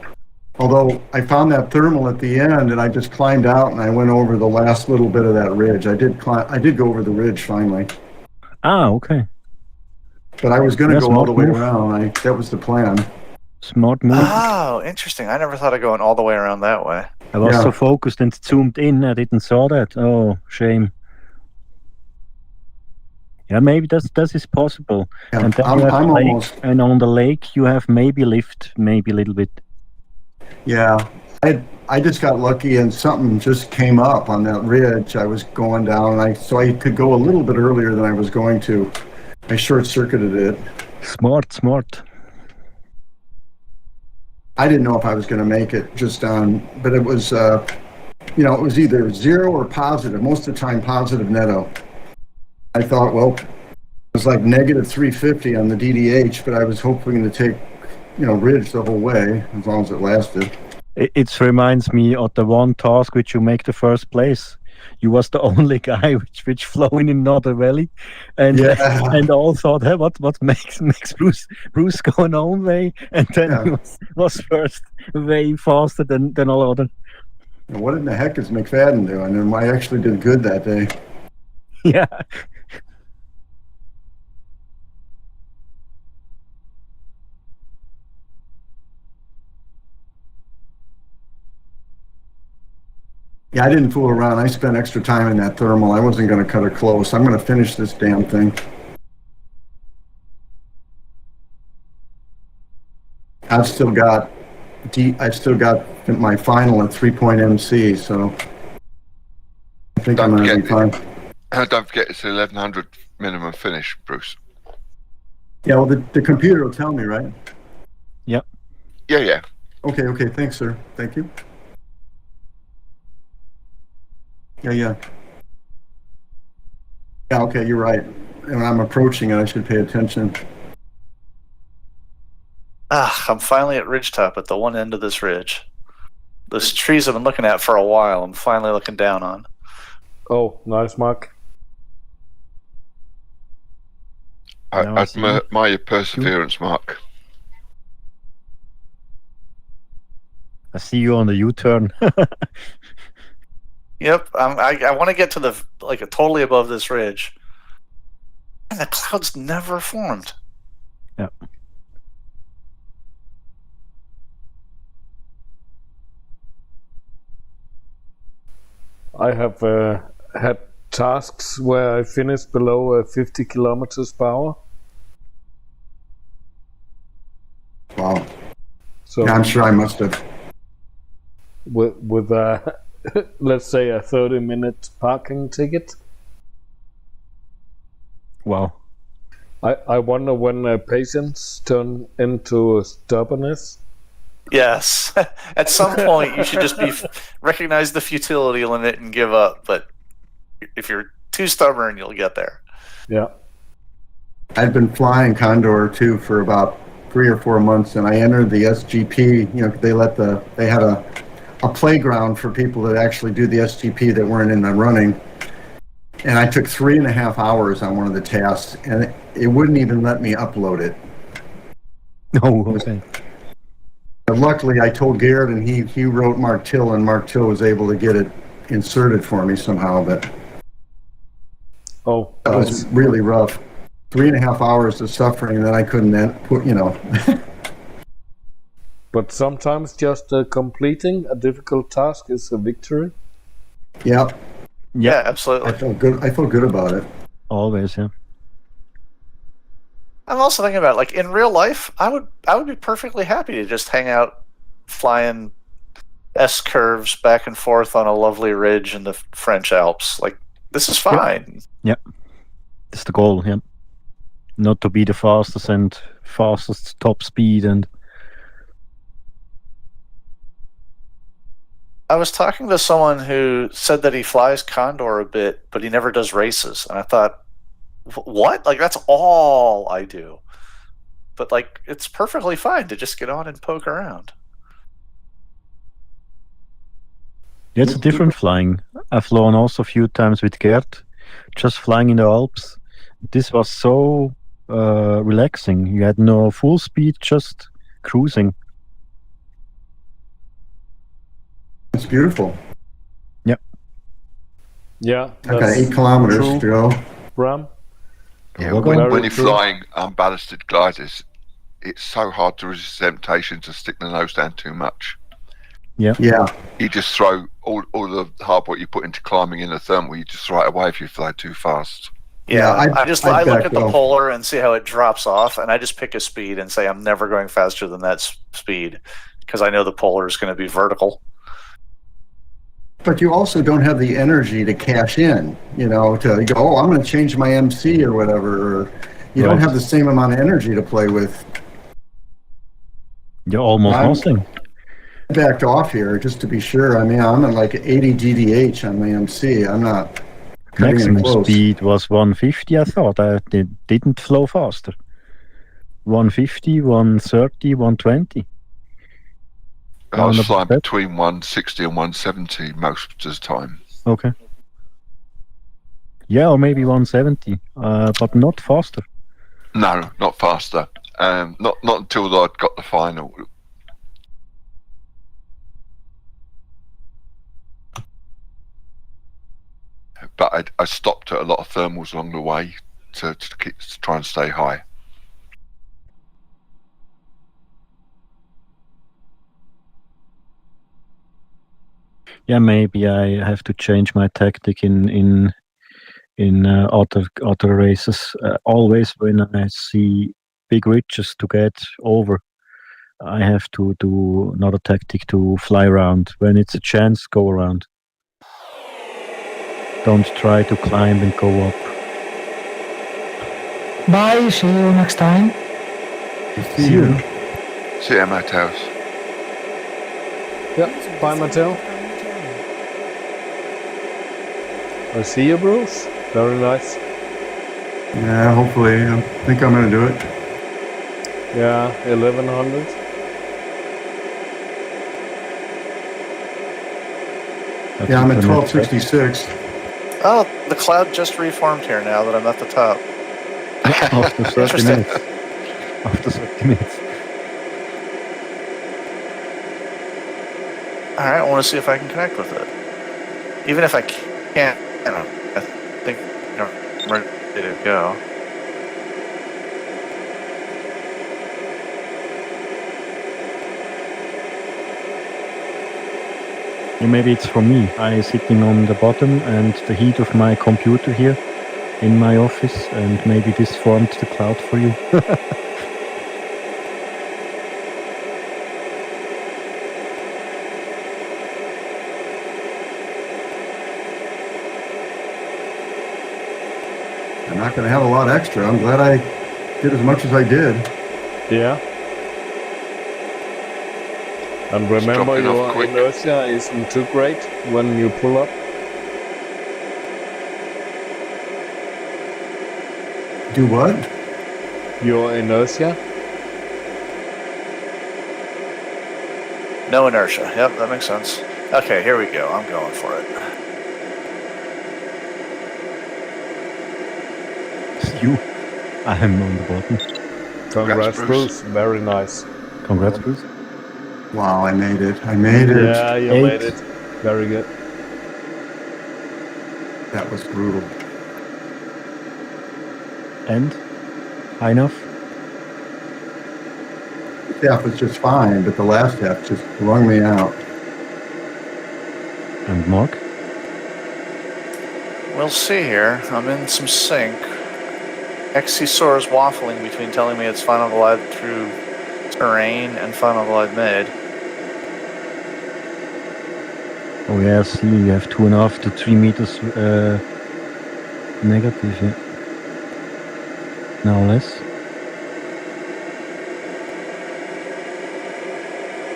Speaker 7: Although I found that thermal at the end, and I just climbed out and I went over the last little bit of that ridge. I did go over the ridge finally.
Speaker 4: Ah, okay.
Speaker 7: But I was going to go all the way around. That was the plan.
Speaker 4: Smart move.
Speaker 8: Oh, interesting. I never thought of going all the way around that way.
Speaker 4: I was so focused and zoomed in, I didn't saw that. Oh, shame. Yeah, maybe that is possible.
Speaker 7: Yeah,
Speaker 4: and then
Speaker 7: I'm almost.
Speaker 4: And on the lake, you have maybe lift, maybe a little bit.
Speaker 7: Yeah, I just got lucky and something just came up on that ridge. I was going down, so I could go a little bit earlier than I was going to. I short-circuited it.
Speaker 4: Smart.
Speaker 7: I didn't know if I was going to make it but it was, it was either 0 or positive. Most of the time, positive netto. I thought, well, it was like negative 350 on the DDH, but I was hoping to take, ridge the whole way as long as it lasted.
Speaker 4: It reminds me of the one task which you make the first place. You was the only guy which flow in another valley, and all thought, hey, what makes Bruce go an own way, and then he was first way faster than all other.
Speaker 7: What in the heck is McFadden doing? And I actually did good that day.
Speaker 4: Yeah.
Speaker 7: Yeah, I didn't fool around. I spent extra time in that thermal. I wasn't going to cut her close. I'm going to finish this damn thing. I've still got my final at 3.MC, so I think I'm going to be fine.
Speaker 3: Don't forget it's 1100 minimum finish, Bruce.
Speaker 7: Yeah, well, the computer will tell me, right?
Speaker 4: Yep.
Speaker 3: Yeah.
Speaker 7: Okay. Thanks, sir. Thank you. Yeah. Yeah, okay, you're right. When I'm approaching it, I should pay attention.
Speaker 8: I'm finally at ridgetop at the one end of this ridge. Those trees I've been looking at for a while, I'm finally looking down on.
Speaker 2: Oh, nice, Mark.
Speaker 3: I admire your perseverance, Mark.
Speaker 4: I see you on the U-turn.
Speaker 8: Yep, I want to get to totally above this ridge. And the clouds never formed.
Speaker 4: Yep.
Speaker 2: I have had tasks where I finished below 50 kilometers per hour.
Speaker 7: Wow.
Speaker 2: So
Speaker 7: yeah, I'm sure I must have.
Speaker 2: With let's say a 30-minute parking ticket.
Speaker 4: Wow.
Speaker 2: I wonder when patience turn into stubbornness.
Speaker 8: Yes. At some point, you should just recognize the futility limit and give up. But if you're too stubborn, you'll get there.
Speaker 2: Yeah.
Speaker 7: I've been flying Condor3 for about 3 or 4 months, and I entered the SGP. They had a playground for people that actually do the SGP that weren't in the running. And I took 3.5 hours on one of the tasks, and it wouldn't even let me upload it.
Speaker 4: Oh, okay.
Speaker 7: But luckily, I told Garrett, and he wrote Mark Till, and Mark Till was able to get it inserted for me somehow. But
Speaker 2: Oh,
Speaker 7: that was really rough. 3.5 hours of suffering that I couldn't then put,
Speaker 2: but sometimes just completing a difficult task is a victory.
Speaker 7: Yeah,
Speaker 8: Yeah, absolutely.
Speaker 7: I felt good about it.
Speaker 4: Always, yeah.
Speaker 8: I'm also thinking about, like, in real life, I would be perfectly happy to just hang out flying S curves back and forth on a lovely ridge in the French Alps. Like, this is fine.
Speaker 4: Yep. That's the goal, yeah. Not to be the fastest top speed and
Speaker 8: I was talking to someone who said that he flies Condor a bit, but he never does races. And I thought, what? Like, that's all I do. But, like, it's perfectly fine to just get on and poke around.
Speaker 4: yeah, it's a different flying. I've flown also a few times with Gert, just flying in the Alps. This was so relaxing. You had no full speed, just cruising.
Speaker 7: It's beautiful.
Speaker 2: Yeah.
Speaker 7: I got 8 kilometers to go.
Speaker 2: Ram.
Speaker 3: Yeah,
Speaker 4: Well,
Speaker 3: when you're flying unballasted gliders, it's so hard to resist the temptation to stick the nose down too much.
Speaker 4: Yeah.
Speaker 3: You just throw all the hard work you put into climbing in the thermal, you just throw it away if you fly too fast.
Speaker 8: Yeah, I look at the
Speaker 7: off.
Speaker 8: polar and see how it drops off, and I just pick a speed and say I'm never going faster than that speed because I know the polar is going to be vertical.
Speaker 7: But you also don't have the energy to cash in, to go, oh, I'm going to change my MC or whatever. Or you don't have the same amount of energy to play with.
Speaker 4: You're almost nothing.
Speaker 7: I backed off here just to be sure. I mean, I'm at like 80 GDH on my MC. I'm not cutting
Speaker 4: Maximum
Speaker 7: close.
Speaker 4: speed was 150, I thought. I didn't flow faster. 150, 130, 120.
Speaker 3: I was flying between 160 and 170 most of the time.
Speaker 4: Okay. Yeah, or maybe 170, but not faster.
Speaker 3: No, not faster. Not until I'd got the final. But I stopped at a lot of thermals along the way to try and stay high.
Speaker 4: Yeah, maybe I have to change my tactic in other races. Always when I see big ridges to get over, I have to do another tactic to fly around. When it's a chance, go around. Don't try to climb and go up.
Speaker 10: Bye, see you next time.
Speaker 7: See you.
Speaker 3: See you, Mateus.
Speaker 2: Yeah, bye, Mattel. I see you, Bruce. Very nice.
Speaker 7: Yeah, hopefully. I think I'm going to do it.
Speaker 2: Yeah, 1100.
Speaker 7: Yeah, I'm at 1266.
Speaker 8: Oh, the cloud just reformed here now that I'm at the top.
Speaker 4: After 30 minutes. After 30 minutes.
Speaker 8: All right, I want to see if I can connect with it. Even if I can't, I think I'm ready to go.
Speaker 4: Yeah, maybe it's for me. I'm sitting on the bottom and the heat of my computer here in my office, and maybe this formed the cloud for you.
Speaker 7: I'm not going to have a lot extra. I'm glad I did as much as I did.
Speaker 2: Yeah. And remember,
Speaker 3: dropping off
Speaker 2: your
Speaker 3: quick.
Speaker 2: inertia isn't too great when you pull up.
Speaker 7: Do what?
Speaker 2: Your inertia.
Speaker 8: No inertia. Yep, that makes sense. Okay, here we go. I'm going for it.
Speaker 4: I'm on the bottom.
Speaker 2: Congrats,
Speaker 3: Bruce.
Speaker 2: Bruce. Very nice.
Speaker 4: Congrats, Bruce.
Speaker 7: Wow, I made it. I made it.
Speaker 2: Yeah, you
Speaker 4: 8.
Speaker 2: made it. Very good.
Speaker 7: That was brutal.
Speaker 4: And? High enough?
Speaker 7: This half was just fine, but the last half just wrung me out.
Speaker 4: And Mark?
Speaker 8: We'll see here. I'm in some sync. XC Soar's waffling between telling me it's final glide through terrain and final glide mid.
Speaker 4: Oh yeah, see, you have 2.5 to 3 meters negative, yeah. Now less.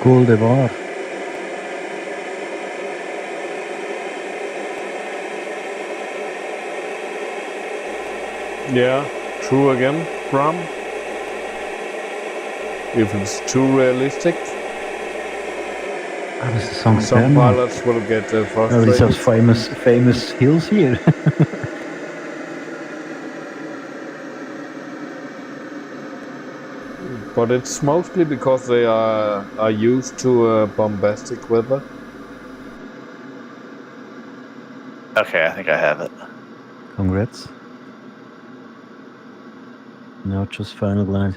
Speaker 4: Cool de bar.
Speaker 2: Yeah, true again, Bram. If it's too realistic,
Speaker 4: Ah, das ist St.
Speaker 2: some
Speaker 4: Bernard.
Speaker 2: pilots will get
Speaker 4: Oh,
Speaker 2: frustrated.
Speaker 4: these are famous hills here.
Speaker 2: But it's mostly because they are used to bombastic weather.
Speaker 8: Okay, I think I have it.
Speaker 4: Congrats. Now just final glide.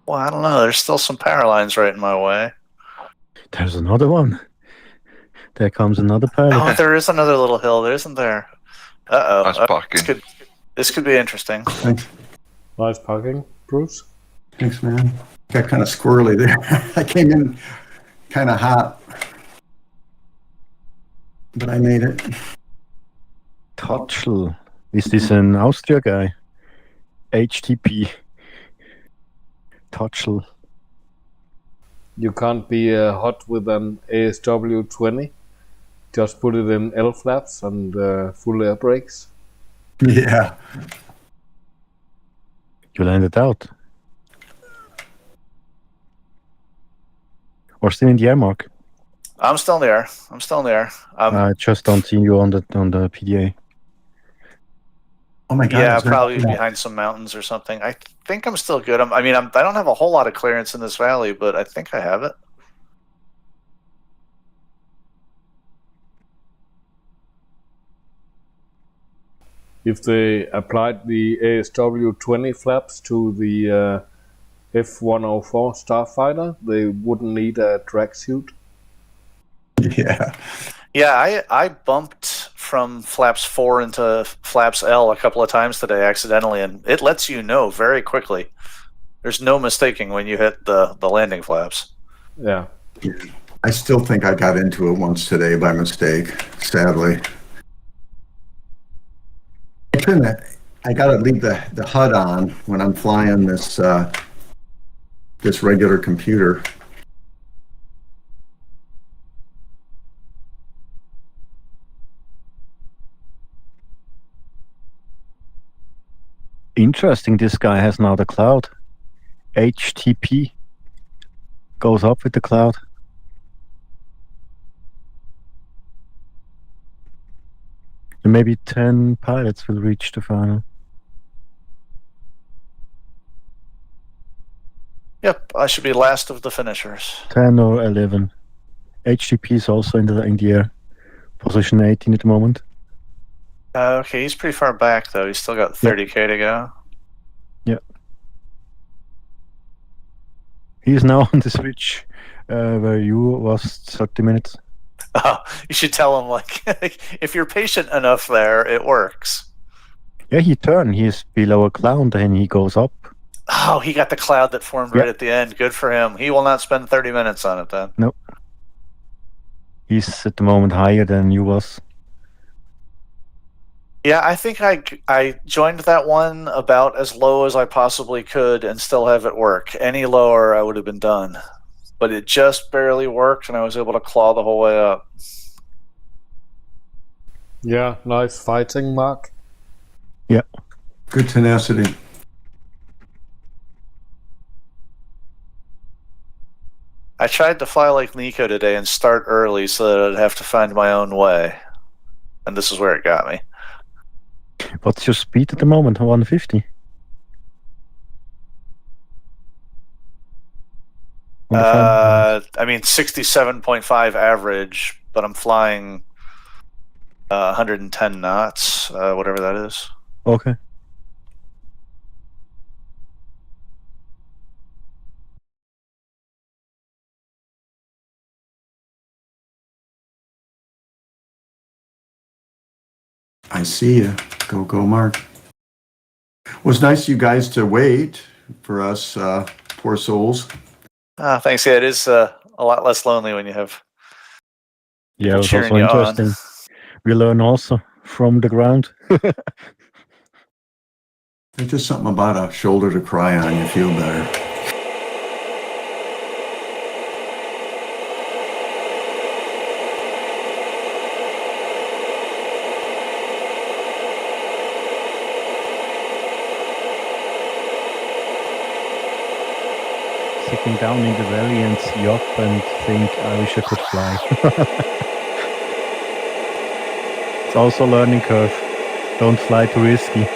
Speaker 8: Well, I don't know. There's still some power lines right in my way.
Speaker 4: There's another one. There comes another pilot.
Speaker 8: Oh, there is another little hill, there isn't there? Uh-oh.
Speaker 3: Nice parking.
Speaker 8: This could be interesting.
Speaker 7: Thanks.
Speaker 2: Nice parking, Bruce.
Speaker 7: Thanks, man. Got kind of squirrely there. I came in kind of hot, but I made it.
Speaker 4: Totschl. Is this an Austria guy? HTP. Totschl.
Speaker 2: You can't be hot with an ASW 20. Just put it in L flaps and full air brakes.
Speaker 7: Yeah.
Speaker 4: You landed out. Or still in the air, Mark?
Speaker 8: I'm still in the air.
Speaker 4: I just don't see you on the PDA.
Speaker 7: Oh my God.
Speaker 8: Yeah,
Speaker 7: is there-
Speaker 8: probably behind some mountains or something. I think I'm still good. I don't have a whole lot of clearance in this valley, but I think I have it.
Speaker 2: If they applied the ASW 20 flaps to the F-104 Starfighter, they wouldn't need a tracksuit.
Speaker 7: Yeah.
Speaker 8: Yeah, I bumped from flaps 4 into flaps L a couple of times today accidentally, and it lets you know very quickly. There's no mistaking when you hit the landing flaps.
Speaker 2: Yeah.
Speaker 7: I still think I got into it once today by mistake, sadly. I gotta leave the HUD on when I'm flying this this regular computer.
Speaker 4: Interesting, this guy has now the cloud. HTP goes up with the cloud. And maybe 10 pilots will reach the final.
Speaker 8: Yep, I should be last of the finishers.
Speaker 4: 10 or 11. HTP is also in the air. Position 18 at the moment.
Speaker 8: Okay, he's pretty far back though. He's still got 30K to go.
Speaker 4: Yeah. He's now on the switch where you was 30 minutes.
Speaker 8: Oh, you should tell him, like, if you're patient enough there, it works.
Speaker 4: Yeah, he turned. He's below a cloud and he goes up.
Speaker 8: Oh, he got the cloud that formed right at the end. Good for him. He will not spend 30 minutes on it then.
Speaker 4: Nope. He's at the moment higher than you was.
Speaker 8: Yeah, I think I joined that one about as low as I possibly could and still have it work. Any lower, I would have been done. But it just barely worked, and I was able to claw the whole way up.
Speaker 2: Yeah, nice fighting, Mark.
Speaker 4: Yeah.
Speaker 7: Good tenacity.
Speaker 8: I tried to fly like Nico today and start early so that I'd have to find my own way. And this is where it got me.
Speaker 4: What's your speed at the moment? 150?
Speaker 8: I mean, 67.5 average, but I'm flying 110 knots, whatever that is.
Speaker 4: Okay.
Speaker 7: I see you. Go, Mark. It was nice of you guys to wait for us, poor souls.
Speaker 8: Thanks. Yeah, it is a lot less lonely when you have
Speaker 4: Yeah, it was
Speaker 8: cheering
Speaker 4: also
Speaker 8: you on.
Speaker 4: interesting. We learn also from the ground.
Speaker 7: There's just something about a shoulder to cry on. You feel better.
Speaker 4: Sitting down in the valley and see up and think, I wish I could fly. It's also a learning curve. Don't fly too risky.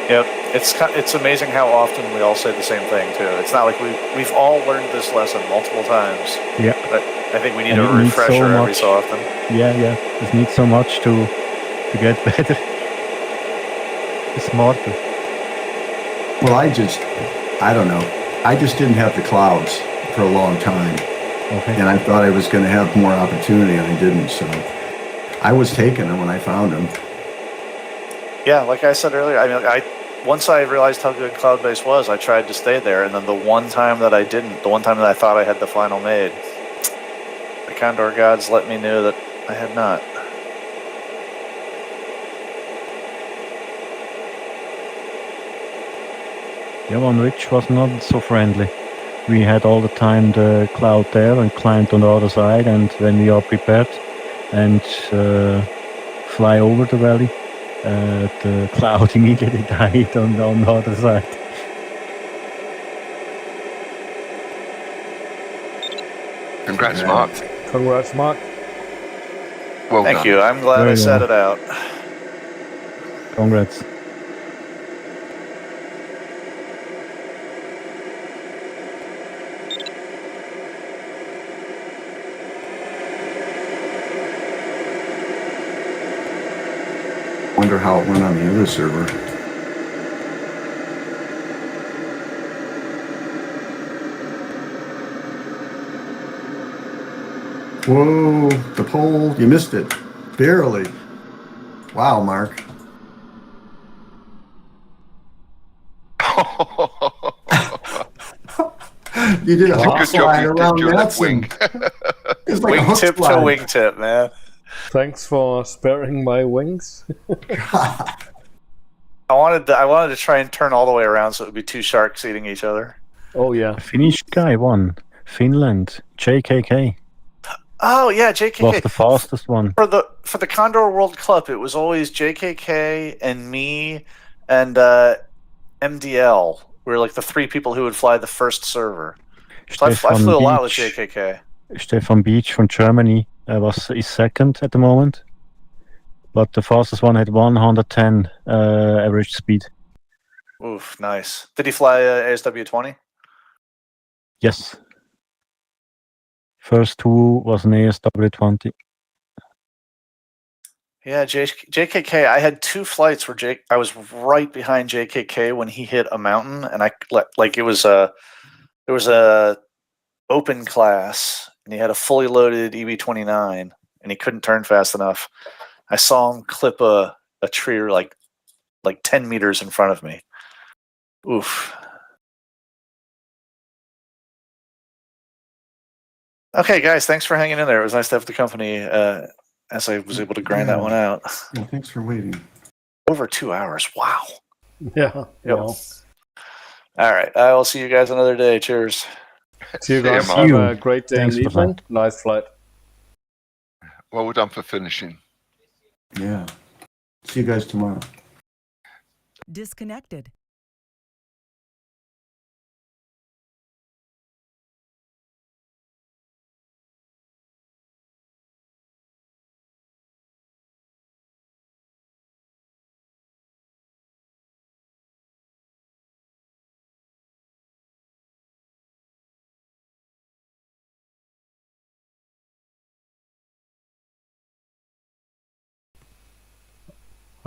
Speaker 8: Yep, it's amazing how often we all say the same thing too. It's not like we've all learned this lesson multiple times.
Speaker 4: Yeah.
Speaker 8: But I think we need
Speaker 4: And
Speaker 8: a
Speaker 4: it needs
Speaker 8: refresher
Speaker 4: so
Speaker 8: every
Speaker 4: much.
Speaker 8: so often.
Speaker 4: Yeah. It needs so much to get better. Smarter.
Speaker 7: Well, I don't know. I just didn't have the clouds for a long time.
Speaker 4: Okay.
Speaker 7: And I thought I was going to have more opportunity, and I didn't. So I was taking them when I found them.
Speaker 8: Yeah, like I said earlier, I mean, once I realized how good cloud-based was, I tried to stay there, and then the one time that I didn't, the one time that I thought I had the final made, the Condor gods let me know that I had not.
Speaker 4: Yeah, one ridge was not so friendly. We had all the time the cloud there and climbed on the other side, and when we are prepared and fly over the valley, the cloud immediately died on the other side.
Speaker 3: Congrats, Mark.
Speaker 2: Congrats, Mark.
Speaker 3: Well
Speaker 8: Thank
Speaker 3: done.
Speaker 8: you. I'm glad
Speaker 4: Very
Speaker 8: I set
Speaker 4: well.
Speaker 8: it out.
Speaker 4: Congrats.
Speaker 7: Wonder how it went on the other server. Whoa, the pole, you missed it. Barely. Wow, Mark. You did a hook
Speaker 3: Good job
Speaker 7: slide
Speaker 3: you
Speaker 7: around
Speaker 3: did your left wing.
Speaker 7: Matson. It's like a hook
Speaker 8: Wingtip to
Speaker 7: slide.
Speaker 8: wingtip, man.
Speaker 2: Thanks for sparing my wings.
Speaker 8: I wanted to try and turn all the way around so it would be two sharks eating each other.
Speaker 2: Oh, yeah.
Speaker 4: Finnish guy won. Finland. JKK
Speaker 8: Oh yeah,
Speaker 4: was
Speaker 8: JKK.
Speaker 4: the fastest one.
Speaker 8: For the Condor World Cup, it was always JKK and me and MDL. We were like the three people who would fly the first server. So I flew a lot with JKK.
Speaker 4: Stefan Beach from Germany is second at the moment. But the fastest one had 110 average speed.
Speaker 8: Oof, nice. Did he fly ASW20?
Speaker 4: Yes. First two was an ASW20.
Speaker 8: Yeah, JKK. I had two flights where I was right behind JKK when he hit a mountain, and it was a open class, and he had a fully loaded EB-29, and he couldn't turn fast enough. I saw him clip a tree like 10 meters in front of me. Oof. Okay, guys, thanks for hanging in there. It was nice to have the company as I was able to grind that one out.
Speaker 7: Yeah, thanks for waiting.
Speaker 8: Over 2 hours. Wow.
Speaker 2: Yeah.
Speaker 8: Yep.
Speaker 2: Wow.
Speaker 8: All right. I will see you guys another day. Cheers.
Speaker 2: See you
Speaker 3: See ya,
Speaker 2: guys.
Speaker 3: Mark.
Speaker 2: Have a great day
Speaker 4: Thanks
Speaker 2: and
Speaker 4: for
Speaker 2: evening. Nice flight.
Speaker 3: Well done for finishing.
Speaker 7: Yeah. See you guys tomorrow.
Speaker 1: Disconnected.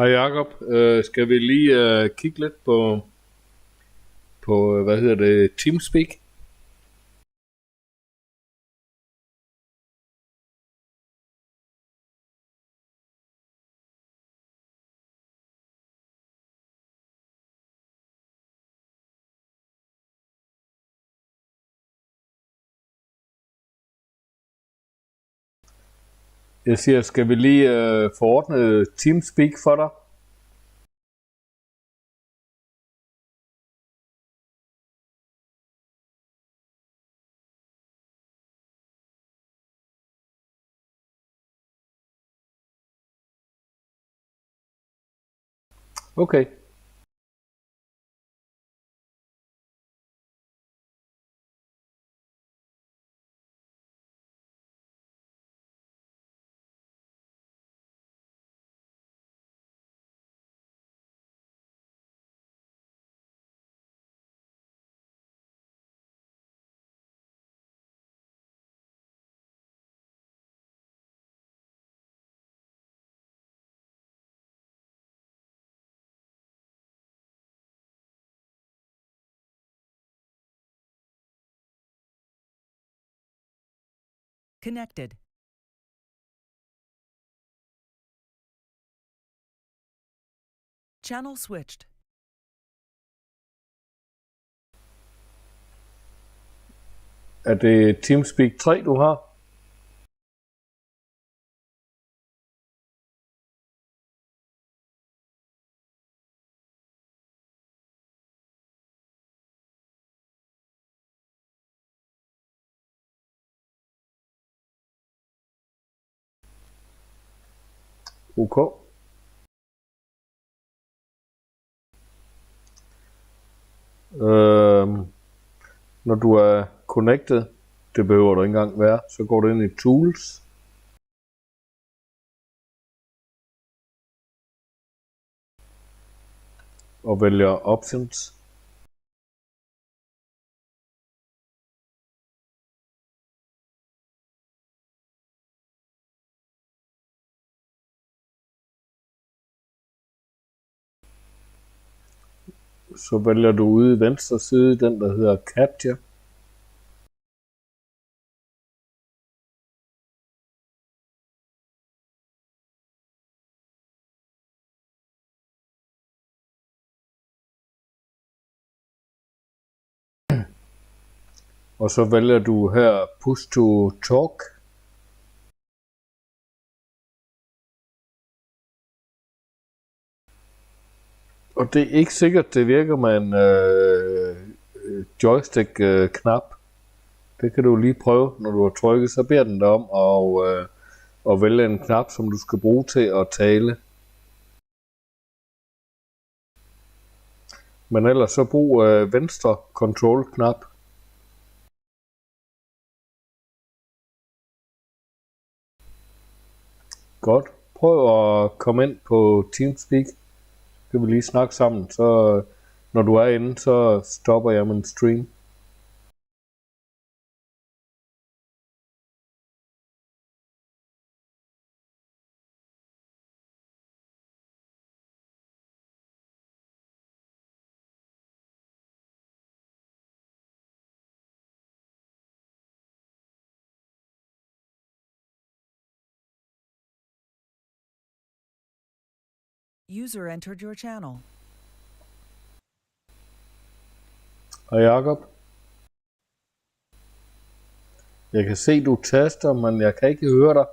Speaker 2: Hej Jacob. Skal vi lige kigge lidt på hvad hedder det, Teamspeak? Jeg siger, skal vi lige få ordnet Teamspeak for dig? Okay.
Speaker 1: Connected. Channel switched.
Speaker 2: Er det Teamspeak 3, du har? OK. Når du er connected, det behøver du ikke engang være, så går du ind i Tools. Og vælger Options. Så vælger du ude i venstre side den, der hedder Capture. Og så vælger du her Push to Talk. Og det er ikke sikkert, det virker med en joystick-knap. Det kan du lige prøve, når du har trykket, så beder den dig om at vælge en knap, som du skal bruge til at tale. Men ellers så brug venstre control-knap. Godt. Prøv at komme ind på Teamspeak. Så kan vi lige snakke sammen. Så når du er inde, så stopper jeg min stream.
Speaker 1: User entered your channel.
Speaker 2: Hej Jacob. Jeg kan se, du taster, men jeg kan ikke høre dig.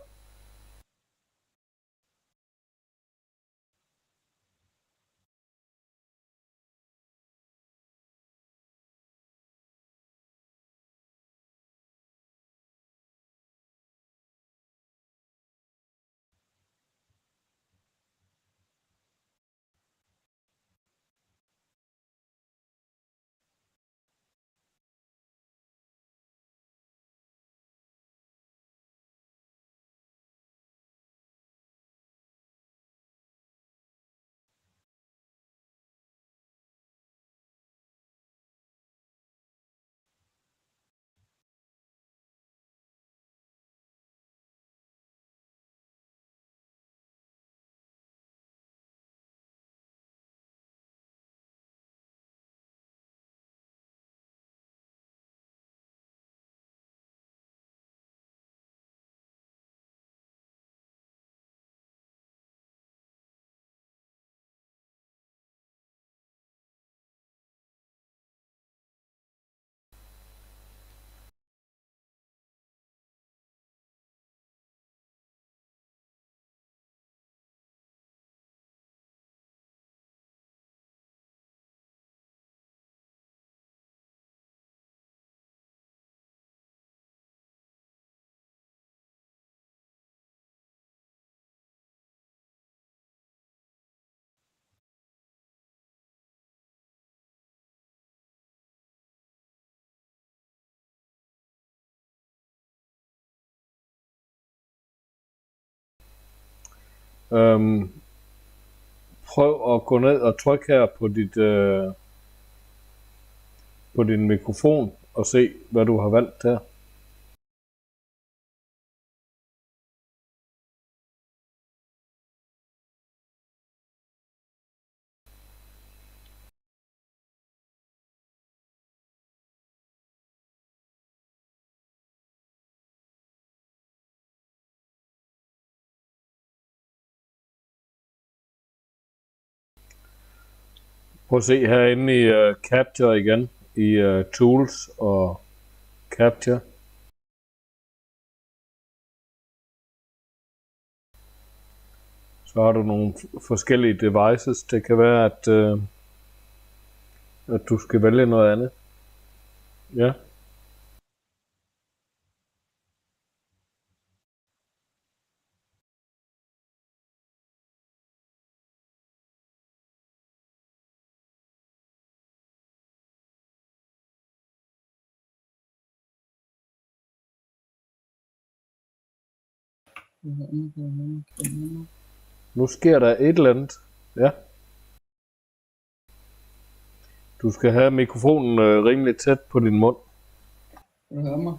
Speaker 2: Prøv at gå ned og trykke her på på din mikrofon og se, hvad du har valgt her. Prøv at se herinde i Capture igen, i Tools og Capture. Så har du nogle forskellige devices. Det kan være, at du skal vælge noget andet. Ja. Nu sker der et eller andet. Ja. Du skal have mikrofonen rimelig tæt på din mund.
Speaker 11: Kan du høre mig?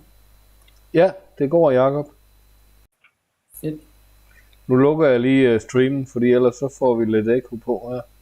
Speaker 2: Ja, det går, Jakob.
Speaker 11: Fedt.
Speaker 2: Nu lukker jeg lige streamen, fordi ellers så får vi lidt ekko på her.